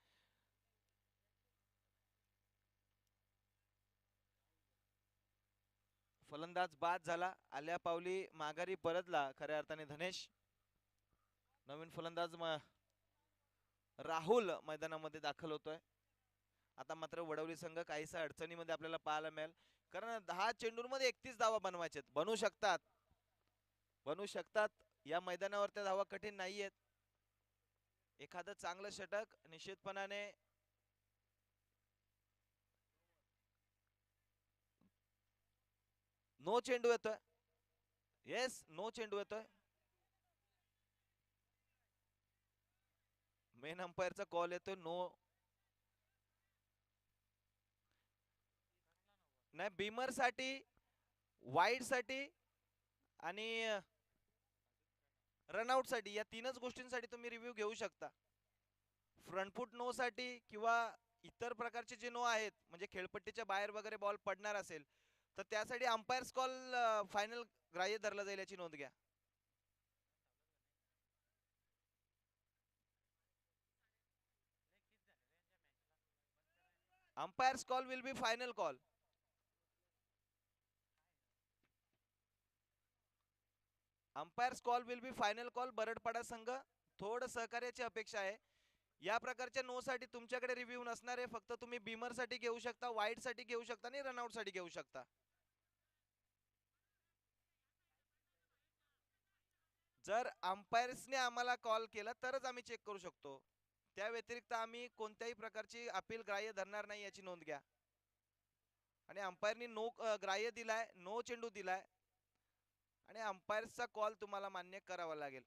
फलंदाज बाद झाला. आल्या पावली माघारी परतला खऱ्या अर्थाने धनेश. नवीन फलंदाज राहुल मैदानामध्ये दाखल होतोय. आता मात्र वडवली संघ काहीसा अडचणीमध्ये आपल्याला पाहायला मिळेल. कारण 10 चेंडूंमध्ये 31 धावा बनवायचे. बनू शकतात या मैदानावर. त्या धावा कठीण नाहीयेत. एखादं चांगलं षटक निश्चितपणाने नो चेंडू येतोय. येस, नो चेंडू येतोय. मेन अंपायरचा कॉल येतोय नो. नाही, बीमर साठी, वाईड साठी आणि रनआउट साठी या 3च गोष्टींसाठी तुम्ही रिव्ह्यू घेऊ शकता. फ्रंटफूट नो साठी किंवा इतर प्रकारचे जे नो आहेत म्हणजे खेळपट्टीच्या बाहेर वगैरे बॉल पडणार असेल तर त्यासाठी अंपायर्स कॉल फायनल ग्राह्य धरला जाईल याची नोंद घ्या. Umpire's call will be final call. Umpire's call will be final call. Baradpada संघ थोडं सहकार्याची अपेक्षा आहे. या प्रकारच्या नो साठी तुमच्याकडे रिव्ह्यू नसणार आहे. फक्त तुम्ही बीमर साठी घेऊ शकता, वाईड साठी घेऊ शकता आणि रनआउट साठी घेऊ शकता. जर अंपायर्सने आम्हाला कॉल केला तरच आम्ही चेक करू शकतो. त्या व्यतिरिक्त आम्ही कोणत्याही प्रकारची अपील ग्राह्य धरणार नाही याची नोंद घ्या. आणि अंपायरनी नो ग्राह्य दिलाय, नो चेंडू दिलाय आणि अंपायर्सचा कॉल तुम्हाला मान्य करावा लागेल.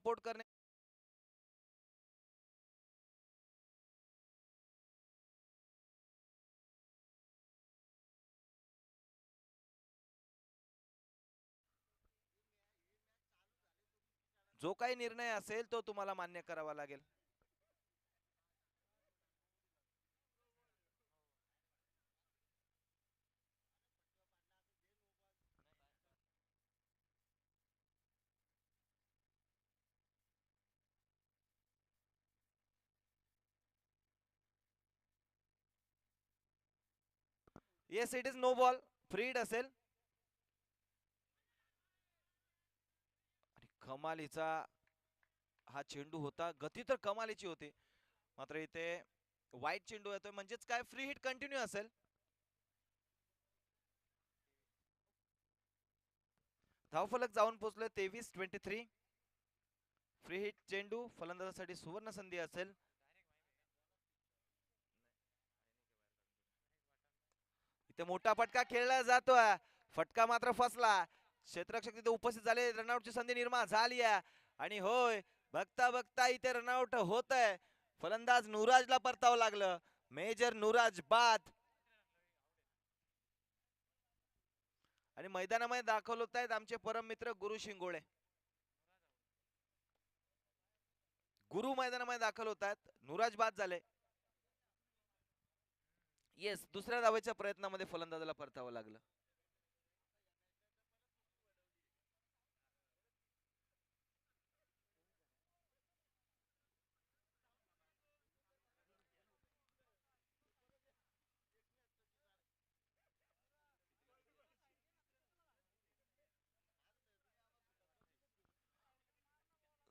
सपोर्ट करणे जो काही निर्णय असेल तो तुम्हाला मान्य करावा लागेल. Yes, it is no ball. Free hit असेल. आणि कमालीचा हा चेंडू होता. गती तर कमालीची होती. मात्र इथे वाईट चेंडू येतोय म्हणजेच काय फ्री हिट कंटिन्यू असेल. धावफलक जाऊन पोहोचले 23-23. फ्री हिट चेंडू फलंदाजासाठी सुवर्ण संधी असेल. इथे मोठा फटका खेळला जातोय. फटका मात्र फसला. क्षेत्ररक्षक तिथे उपस्थित झाले. रनआउटची संधी निर्माण झाली आहे. आणि होय, बघता बघता इथे रनआउट होत आहे. फलंदाज नुराजला परतावं लागलं. मेजर नुराज बाद. आणि मैदानामध्ये दाखल होत आहेत आमचे परम मित्र गुरु शिंगोळे. गुरु मैदानामध्ये दाखल होत आहेत. नुराज बाद झाले. येस, दुसऱ्या धावेच्या प्रयत्नामध्ये फलंदाजाला परतावं लागलं.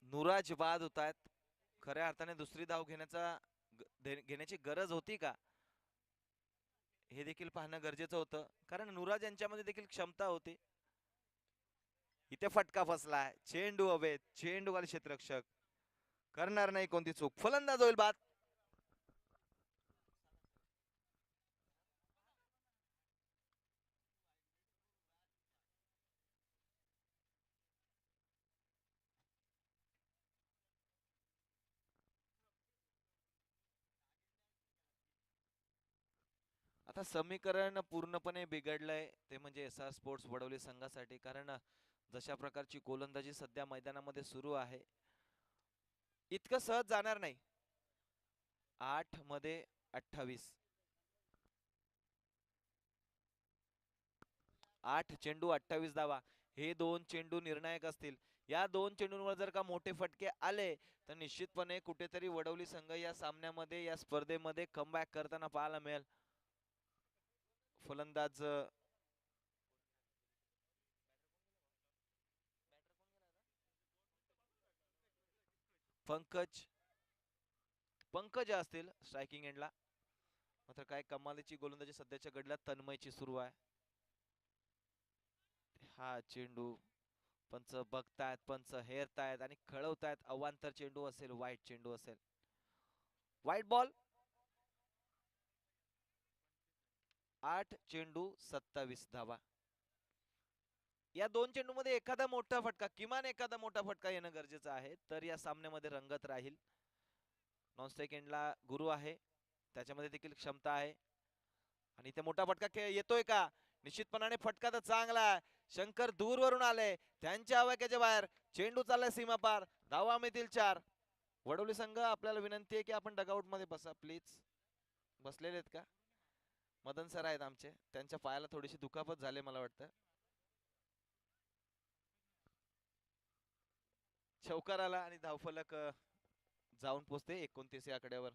नुराज बाद होत आहेत. खऱ्या अर्थाने दुसरी धाव घेण्याची गरज होती का हे देखील पाहणं गरजेचं होतं. कारण नुराज यांच्यामध्ये देखील क्षमता होती. इथे फटका फसलाय. चेंडू हवेत. चेंडू वाले क्षेत्ररक्षक करणार नाही कोणती चूक. फलंदाज होईल बाद. आता समीकरण पूर्णपणे बिघडलंय ते म्हणजे एस आर स्पोर्ट्स वडवली संघासाठी. कारण जशा प्रकारची गोलंदाजी सध्या मैदानामध्ये सुरू आहे इतकं सहज जाणार नाही. 8 मध्ये 28. 8 चेंडू 28 धावा. हे दोन चेंडू निर्णायक असतील. या दोन चेंडूंवर जर का मोठे फटके आले तर निश्चितपणे कुठेतरी वडवली संघ या सामन्यामध्ये या स्पर्धेमध्ये कमबॅक करताना पाहायला मिळेल. फलंदाज पंकज असतील स्ट्रायकिंग एंडला. मात्र काय कमालीची गोलंदाजी सध्याच्या घडल्यात तन्मयची सुरू आहे. हा चेंडू पंच बघतायत, पंच हेरतायत आणि कळवतायत अवांतर चेंडू असेल, वाईट चेंडू असेल. वाईट बॉल. 8 चेंडू 27 धावा. या 2 चेंडू मध्ये एखादा मोठा फटका, किमान एखादा मोठा फटका येणं गरजेचं आहे, तर या सामन्यामध्ये रंगत राहील. नॉन सेकंडला गुरु आहे, त्याच्यामध्ये देखील क्षमता आहे. आणि ते मोठा फटका येतोय का? निश्चितपणाने फटका तर चांगला आहे. शंकर दूरवरून आले, त्यांच्या आवाक्याच्या बाहेर चेंडू चाललाय सीमा पार. धावा मिळतील 4. वडवली संघ, आपल्याला विनंती आहे की आपण डगआउट मध्ये बसा प्लीज. बसलेले आहेत का? मदन सर आहेत आमचे, त्यांच्या पायाला थोडीशी दुखापत झाली मला वाटतं. चौकार आला आणि धावफलक जाऊन पोचते 29 या आकड्यावर.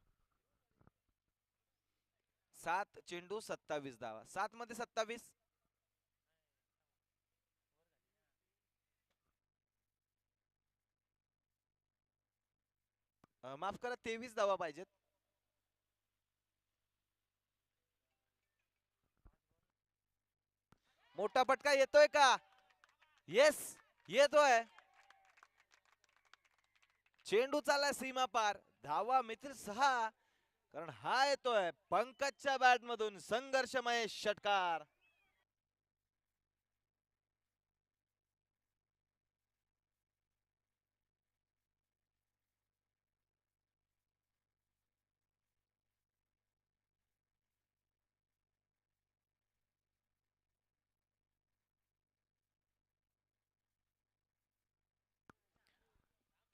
7 चेंडू 27 धावा. 7 मध्ये 27. माफ करा, 23 धावा पाहिजेत. मोठा फटका येतोय का? येस, येतोय. चेंडू चालला सीमा पार. धावा मित्र 6. कारण हा येतोय पंकजच्या बॅट मधून संघर्षमय षटकार.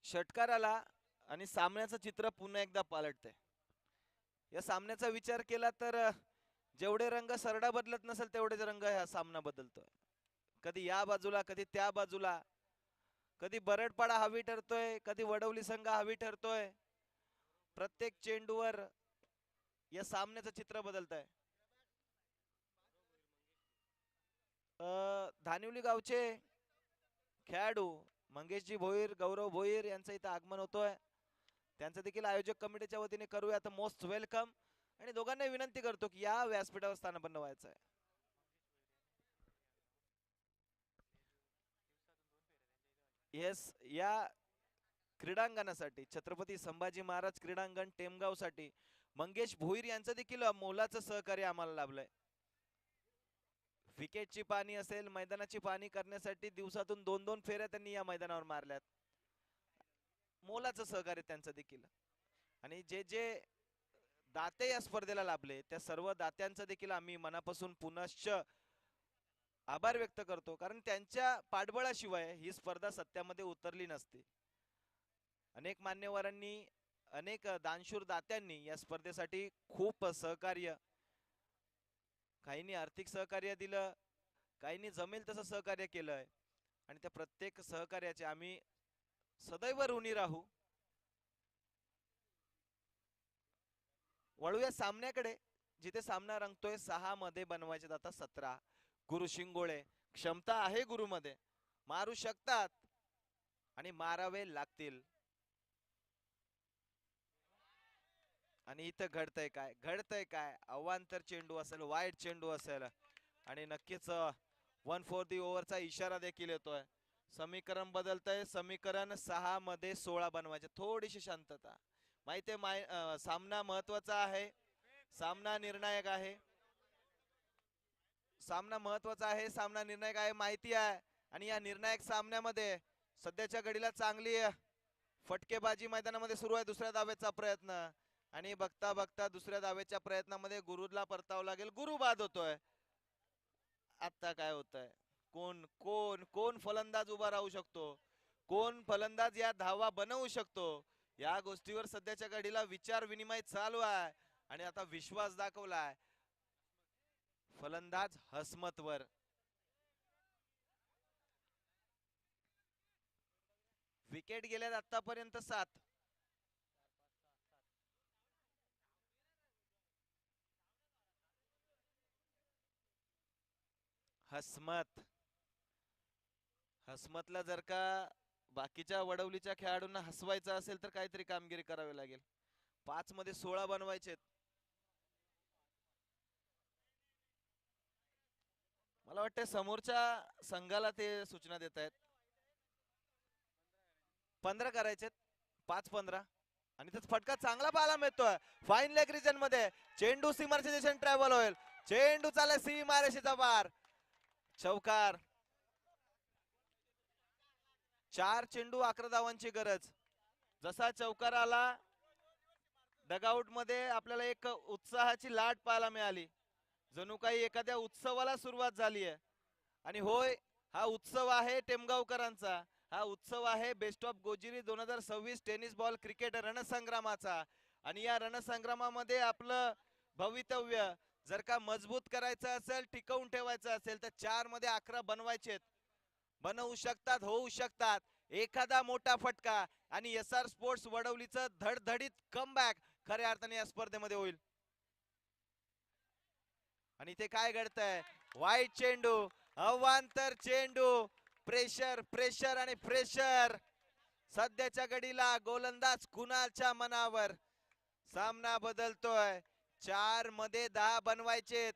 षटकाराला आणि सामन्याचं चित्र पुन्हा एकदा पालटतंय. या सामन्याचा विचार केला तर जेवढे रंग सरडा बदलत नसेल तेवढेच रंग हा सामना बदलतोय. कधी या बाजूला, कधी त्या बाजूला, कधी बरडपाडा हवी ठरतोय, कधी वडवली संघ हवी ठरतोय. प्रत्येक चेंडूवर या सामन्याचं चित्र बदलत आहे. धानिवली गावचे खेळाडू मंगेशजी भोईर, गौरव भोईर यांचं इथं आगमन होतोय. त्यांचं देखील आयोजक कमिटीच्या वतीने करूया तर मोस्ट वेलकम. आणि दोघांना विनंती करतो की या व्यासपीठावर स्थानापन्न व्हायचं आहे. येस, या क्रीडांगणासाठी, छत्रपती संभाजी महाराज क्रीडांगण टेमगाव साठी मंगेश भोईर यांचं देखील मोलाचं सहकार्य आम्हाला लाभलंय. विकेटची पाहणी असेल, मैदानाची पाहणी करण्यासाठी दिवसातून 2-2 फेऱ्या त्यांनी या मैदानावर मारल्यात. मोलाचं सहकार्य त्यांचं देखील. आणि जे जे दाते या स्पर्धेला लाभले त्या सर्व दात्यांचं देखील आम्ही मनापासून पुनश्च आभार व्यक्त करतो. कारण त्यांच्या पाठबळाशिवाय ही स्पर्धा सत्यामध्ये उतरली नसती. अनेक मान्यवरांनी, अनेक दानशूर दात्यांनी या स्पर्धेसाठी खूप सहकार्य, काहींनी आर्थिक सहकार्य दिलं, काहींनी जमेल तसं सहकार्य केलंय. आणि त्या प्रत्येक सहकार्याचे आम्ही सदैव ऋणी राहू. वळूया सामन्याकडे, जिथे सामना रंगतोय. 6 मध्ये बनवायचे आता 17. गुरु शिंगोळे, क्षमता आहे गुरुमध्ये, मारू शकतात आणि मारावे लागतील. आणि इथं घडतंय काय? घडतंय काय? अवांतर चेंडू असेल, वाईट चेंडू असेल आणि नक्कीच 1 फॉर दी ओव्हरचा इशारा देखील येतोय. समीकरण बदलतंय. समीकरण 6 मध्ये 16 बनवायचे. थोडीशी शांतता. माहितीये सामना महत्वाचा आहे, सामना निर्णायक आहे. सामना महत्वाचा आहे, सामना निर्णायक आहे, माहिती आहे. आणि या निर्णायक सामन्यामध्ये सध्याच्या घडीला चांगली फटकेबाजी मैदानामध्ये सुरू आहे. दुसऱ्या दाव्याचा प्रयत्न, आणि बघता बघता दुसऱ्या दाव्याच्या प्रयत्नामध्ये गुरुला परतावं लागेल. गुरु बाद होतोय. आता काय होतंय? कोण कोण कोण फलंदाज उभा राहू शकतो? कोण फलंदाज या धावा बनवू शकतो? या गोष्टीवर सध्याच्या घडीला विचार विनिमय चालू आहे. आणि आता विश्वास दाखवलाय फलंदाज हसमतवर. विकेट गेल्यात आतापर्यंत 7. हसमतला जर का बाकीच्या वडवलीच्या खेळाडूंना हसवायचं असेल तर काहीतरी कामगिरी करावी लागेल. 5 मध्ये 16 बनवायचे. मला वाटतं समोरच्या संघाला ते सूचना देत आहेत. 15 करायचे. 5-15. आणि त्याच फटका चांगला पाहायला मिळतोय. फाईन लेग रिजन मध्ये चेंडू सीमारेषेच्या ट्रॅव्हल होईल. चेंडू चालला सीमारेषेचा पार, चौकार. 4 चेंडू 11 धावांची गरज. जसा चौकार आला डगआउट मध्ये आपल्याला एक उत्साहाची लाट पाहायला मिळाली, जणू काही एखाद्या उत्सवाला सुरुवात झाली आहे. आणि होय, हा उत्सव आहे टेमगावकरांचा, हा उत्सव आहे बेस्ट ऑफ गोजिरी 2026 टेनिस बॉल क्रिकेट रणसंग्रामाचा. आणि या रणसंग्रामामध्ये आपलं भवितव्य जर का मजबूत करायचं असेल, टिकवून ठेवायचं असेल, तर 4 मध्ये 11 बनवायचेत. बनवू शकतात, होऊ शकतात. एखादा मोठा फटका आणि SR स्पोर्ट्स वडवलीचं धडधडीत कमबॅक खऱ्या अर्थाने या स्पर्धेमध्ये होईल. आणि ते काय घडतंय, वाईट चेंडू, अवांतर चेंडू, प्रेशर प्रेशर आणि प्रेशर. सध्याच्या घडीला गोलंदाज कुणालच्या मनावर. सामना बदलतोय. 4 मध्ये 10 बनवायचेत.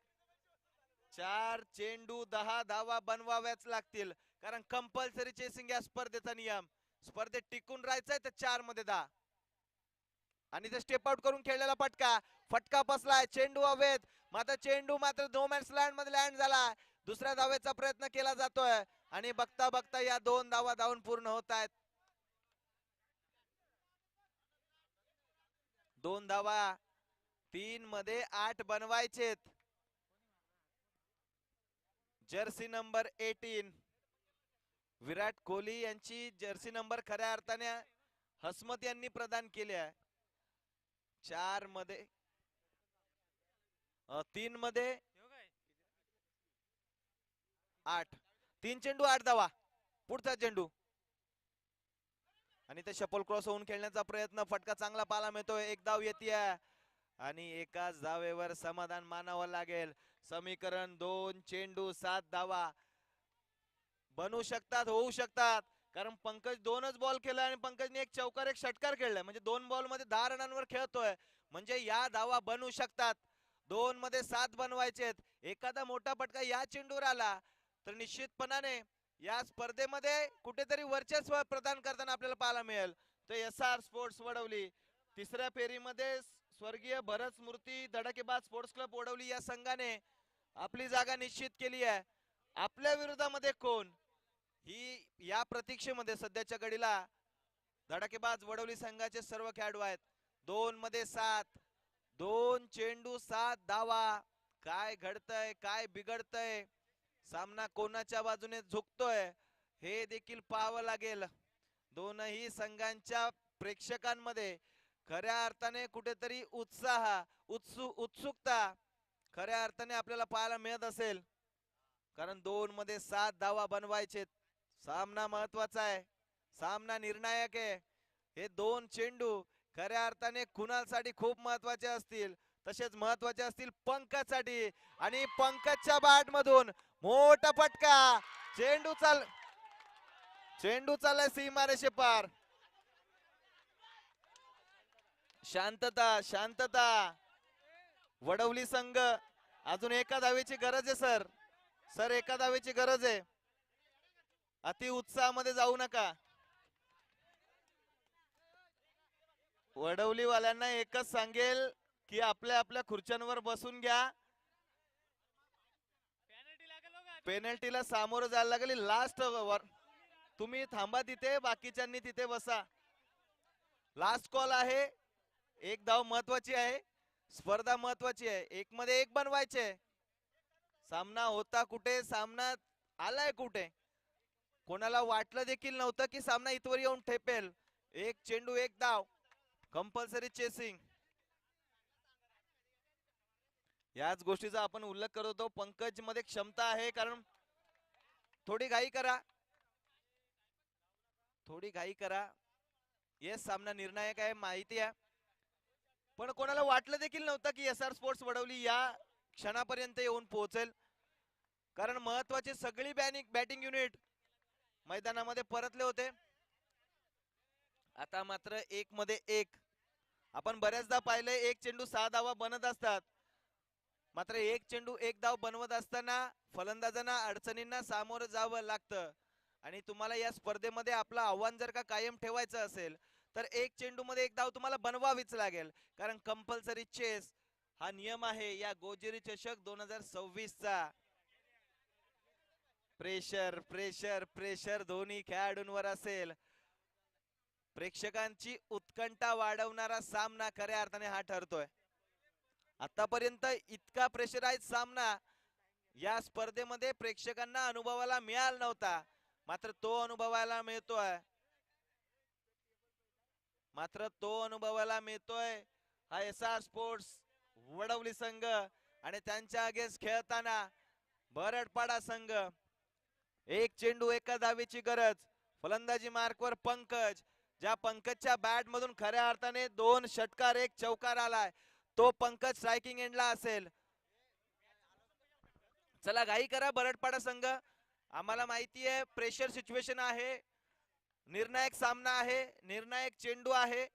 4 चेंडू 10 धावा बनवाव्याच लागतील, कारण कंपल्सरी चेसिंग या स्पर्धेचा नियम. स्पर्धेत टिकून राहायचंय तर 4 मध्ये 10. आणि ते स्टेप आउट करून खेळलेला फटका, फटका बसलाय, चेंडू हवेत. चेंडू मात्र नो मॅन्स लँड मध्ये लँड झाला. दुसऱ्या धावेचा प्रयत्न केला जातोय आणि बघता बघता या 2 धावा धावून पूर्ण होत आहेत. 2 धावा, 3 मध्ये 8 बनवायचेत. जर्सी नंबर 18 विराट कोहली यांची जर्सी नंबर खऱ्या अर्थाने हसमत यांनी प्रदान केली आहे. 4 मध्ये 3 मध्ये 8, 3 चेंडू 8 धावा. पुढचा चेंडू आणि ते शपल क्रॉस होऊन खेळण्याचा प्रयत्न, फटका चांगला पाहायला मिळतोय. एक धाव येते आणि एकाच धावेवर समाधान मानावं लागेल. समीकरण 2 चेंडू 7 धावा बनवू शकतात, होऊ शकतात, कारण पंकज 2च बॉल केला आणि पंकजने एक चौकार एक षटकार खेळलाय, म्हणजे 2 बॉल मध्ये 10 रनांवर खेळतोय. म्हणजे या धावा बनवू शकतात. 2 मध्ये 7 बनवायचेत. एखादा मोठा फटका या चेंडूवर आला तर निश्चितपणाने या स्पर्धेमध्ये कुठेतरी वर्चस्व प्रदान करताना आपल्याला पाहायला मिळेल. तर SR स्पोर्ट्स वडवली तिसऱ्या फेरीमध्ये स्वर्गीय भरत स्मृती धडाकेबाज स्पोर्ट्स क्लब वडवली या संघाने आपली जागा निश्चित केली आहे. आपल्या विरोधामध्ये कोण, ही या प्रतीक्षेमध्ये सध्याच्या घडीला धडाकेबाज वडवली संघाचे सर्व खेळाडू आहेत. 2 मध्ये 7, 2 चेंडू 7 धावा. काय घडतंय, काय बिघडतंय, सामना कोणाच्या बाजूने झुकतोय हे देखील पाहावं लागेल. दोनही संघांच्या प्रेक्षकांमध्ये खऱ्या अर्थाने कुठेतरी उत्साह, उत्सुकता खऱ्या अर्थाने आपल्याला पाहायला मिळत असेल, कारण 2 मध्ये 7 धावा बनवायचे. सामना महत्वाचा आहे, सामना निर्णायक आहे. हे 2 चेंडू खऱ्या अर्थाने कुणालसाठी खूप महत्वाचे असतील, तसेच महत्वाचे असतील पंकजसाठी. आणि पंकजच्या बॅट मधून मोठा फटका, चेंडू चाललाय सीमारेषे पार. शांतता शांतता. वडवली संघ, अजून एका धावेची गरज आहे सर, एका धावेची गरज आहे. अति उत्साहामध्ये जाऊ नका. वडवलीवाल्यांना एकच सांगेल की आपल्या आपल्या खुर्च्यांवर बसून घ्या. पेनल्टीला सामोरं जायला लागेल. लास्ट वर तुम्ही थांबा तिथे, बाकीच्यांनी तिथे बसा. लास्ट कॉल आहे. एक धाव महत्वाची आहे, स्पर्धा महत्वाची आहे. 1 मध्ये 1 बनवायचे. सामना होता कुठे, सामना आलाय कुठे, कोणाला वाटलं देखील नव्हतं की सामना इथवर येऊन ठेपेल. 1 चेंडू 1 धाव, कंपल्सरी चेसिंग. याच गोष्टीचा आपण उल्लेख करत होतो. पंकज मध्ये क्षमता आहे, कारण थोडी घाई करा, थोडी घाई करा. येस, सामना निर्णायक आहे, माहिती आहे, पण कोणाला वाटलं देखील नव्हतं की SR स्पोर्ट्स वडवली या क्षणापर्यंत येऊन पोहोचेल, कारण महत्वाची सगळी बॅटिंग युनिट मैदानामध्ये परतले होते. आता मात्र 1 मध्ये 1. आपण बऱ्याचदा पाहिले 1 चेंडू 6 धावा बनत असतात, मात्र 1 चेंडू 1 धाव बनवत असताना फलंदाजांना अडचणींना सामोरं जावं लागतं. आणि तुम्हाला या स्पर्धेमध्ये आपलं आव्हान जर का कायम ठेवायचं असेल तर 1 चेंडू मध्ये 1 धाव तुम्हाला बनवावीच लागेल, कारण कंपल्सरी चेस हा नियम आहे या गोजिरी चषक 2026 चा. प्रेशर प्रेशर प्रेशर दोन्ही खेळाडूंवर असेल. प्रेक्षकांची उत्कंठा वाढवणारा सामना खऱ्या अर्थाने हा ठरतोय. आतापर्यंत इतका प्रेशराईज सामना या स्पर्धेमध्ये प्रेक्षकांना अनुभवायला मिळाला नव्हता. मात्र तो अनुभवायला मिळतोय. हा SR स्पोर्ट्स वडवली संघ आणि त्यांच्या अगेन्स्ट खेळताना बरडपाडा संघ. एक चेंडू एका धावेची गरज. फलंदाजी मार्कवर पंकज. ज्या पंकजच्या बॅट मधून खऱ्या अर्थाने 2 षटकार 1 चौकार आलाय तो पंकज स्ट्रायकिंग एंडला असेल. चला घाई करा बरडपाडा संघ. आम्हाला माहिती आहे प्रेशर सिच्युएशन आहे. निर्णायक सामना आहे. निर्णायक चेंडू आहे.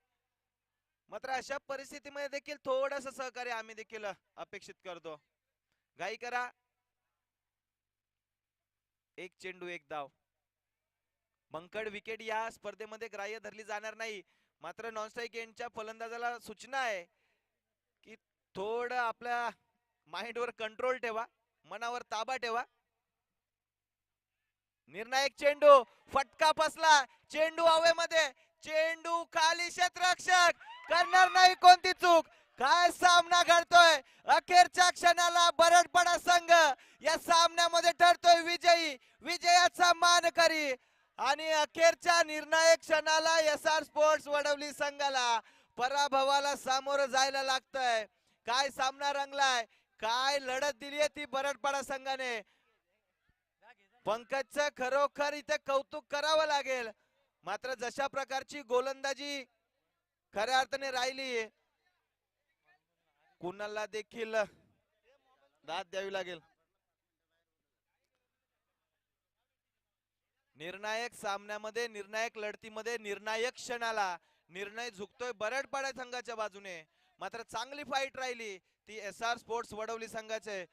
मात्र अशा परिस्थितीमध्ये देखील थोडस सहकार्य आम्ही देखील अपेक्षित करतो. घाई करा. एक चेंडू एक धाव. बंकड विकेट या स्पर्धेमध्ये ग्राह्य धरली जाणार नाही. मात्र नॉन स्ट्राईक एंडच्या फलंदाजाला सूचना आहे की थोडं आपल्या माइंडवर कंट्रोल ठेवा, मनावर ताबा ठेवा. निर्णायक चेंडू. फटका फसला. चेंडू हवेमध्ये. चेंडू खाली. क्षेत्ररक्षक करणार नाही कोणती चूक. काय सामना घडतोय. अखेरच्या क्षणाला बरडपाडा संघ या सामन्यामध्ये ठरतोय विजयी. विजयाचा मानकरी. आणि अखेरच्या निर्णायक क्षणाला SR स्पोर्ट्स वडवली संघाला पराभवाला सामोरं जायला लागतंय. काय सामना रंगलाय. काय लढत दिलीये ती बरडपाडा संघाने. पंकजचं खरोखर इथे कौतुक करावं लागेल. मात्र जशा प्रकारची गोलंदाजी खऱ्या अर्थाने राहिली कुणाला देखील दाद द्यावी लागेल. निर्णायक सामन्यामध्ये निर्णायक लढतीमध्ये निर्णायक क्षणाला निर्णय झुकतोय बरडपाडा संघाच्या बाजूने. मात्र चांगली फाईट राहिली ती SR स्पोर्ट्स वडवली संघाचे.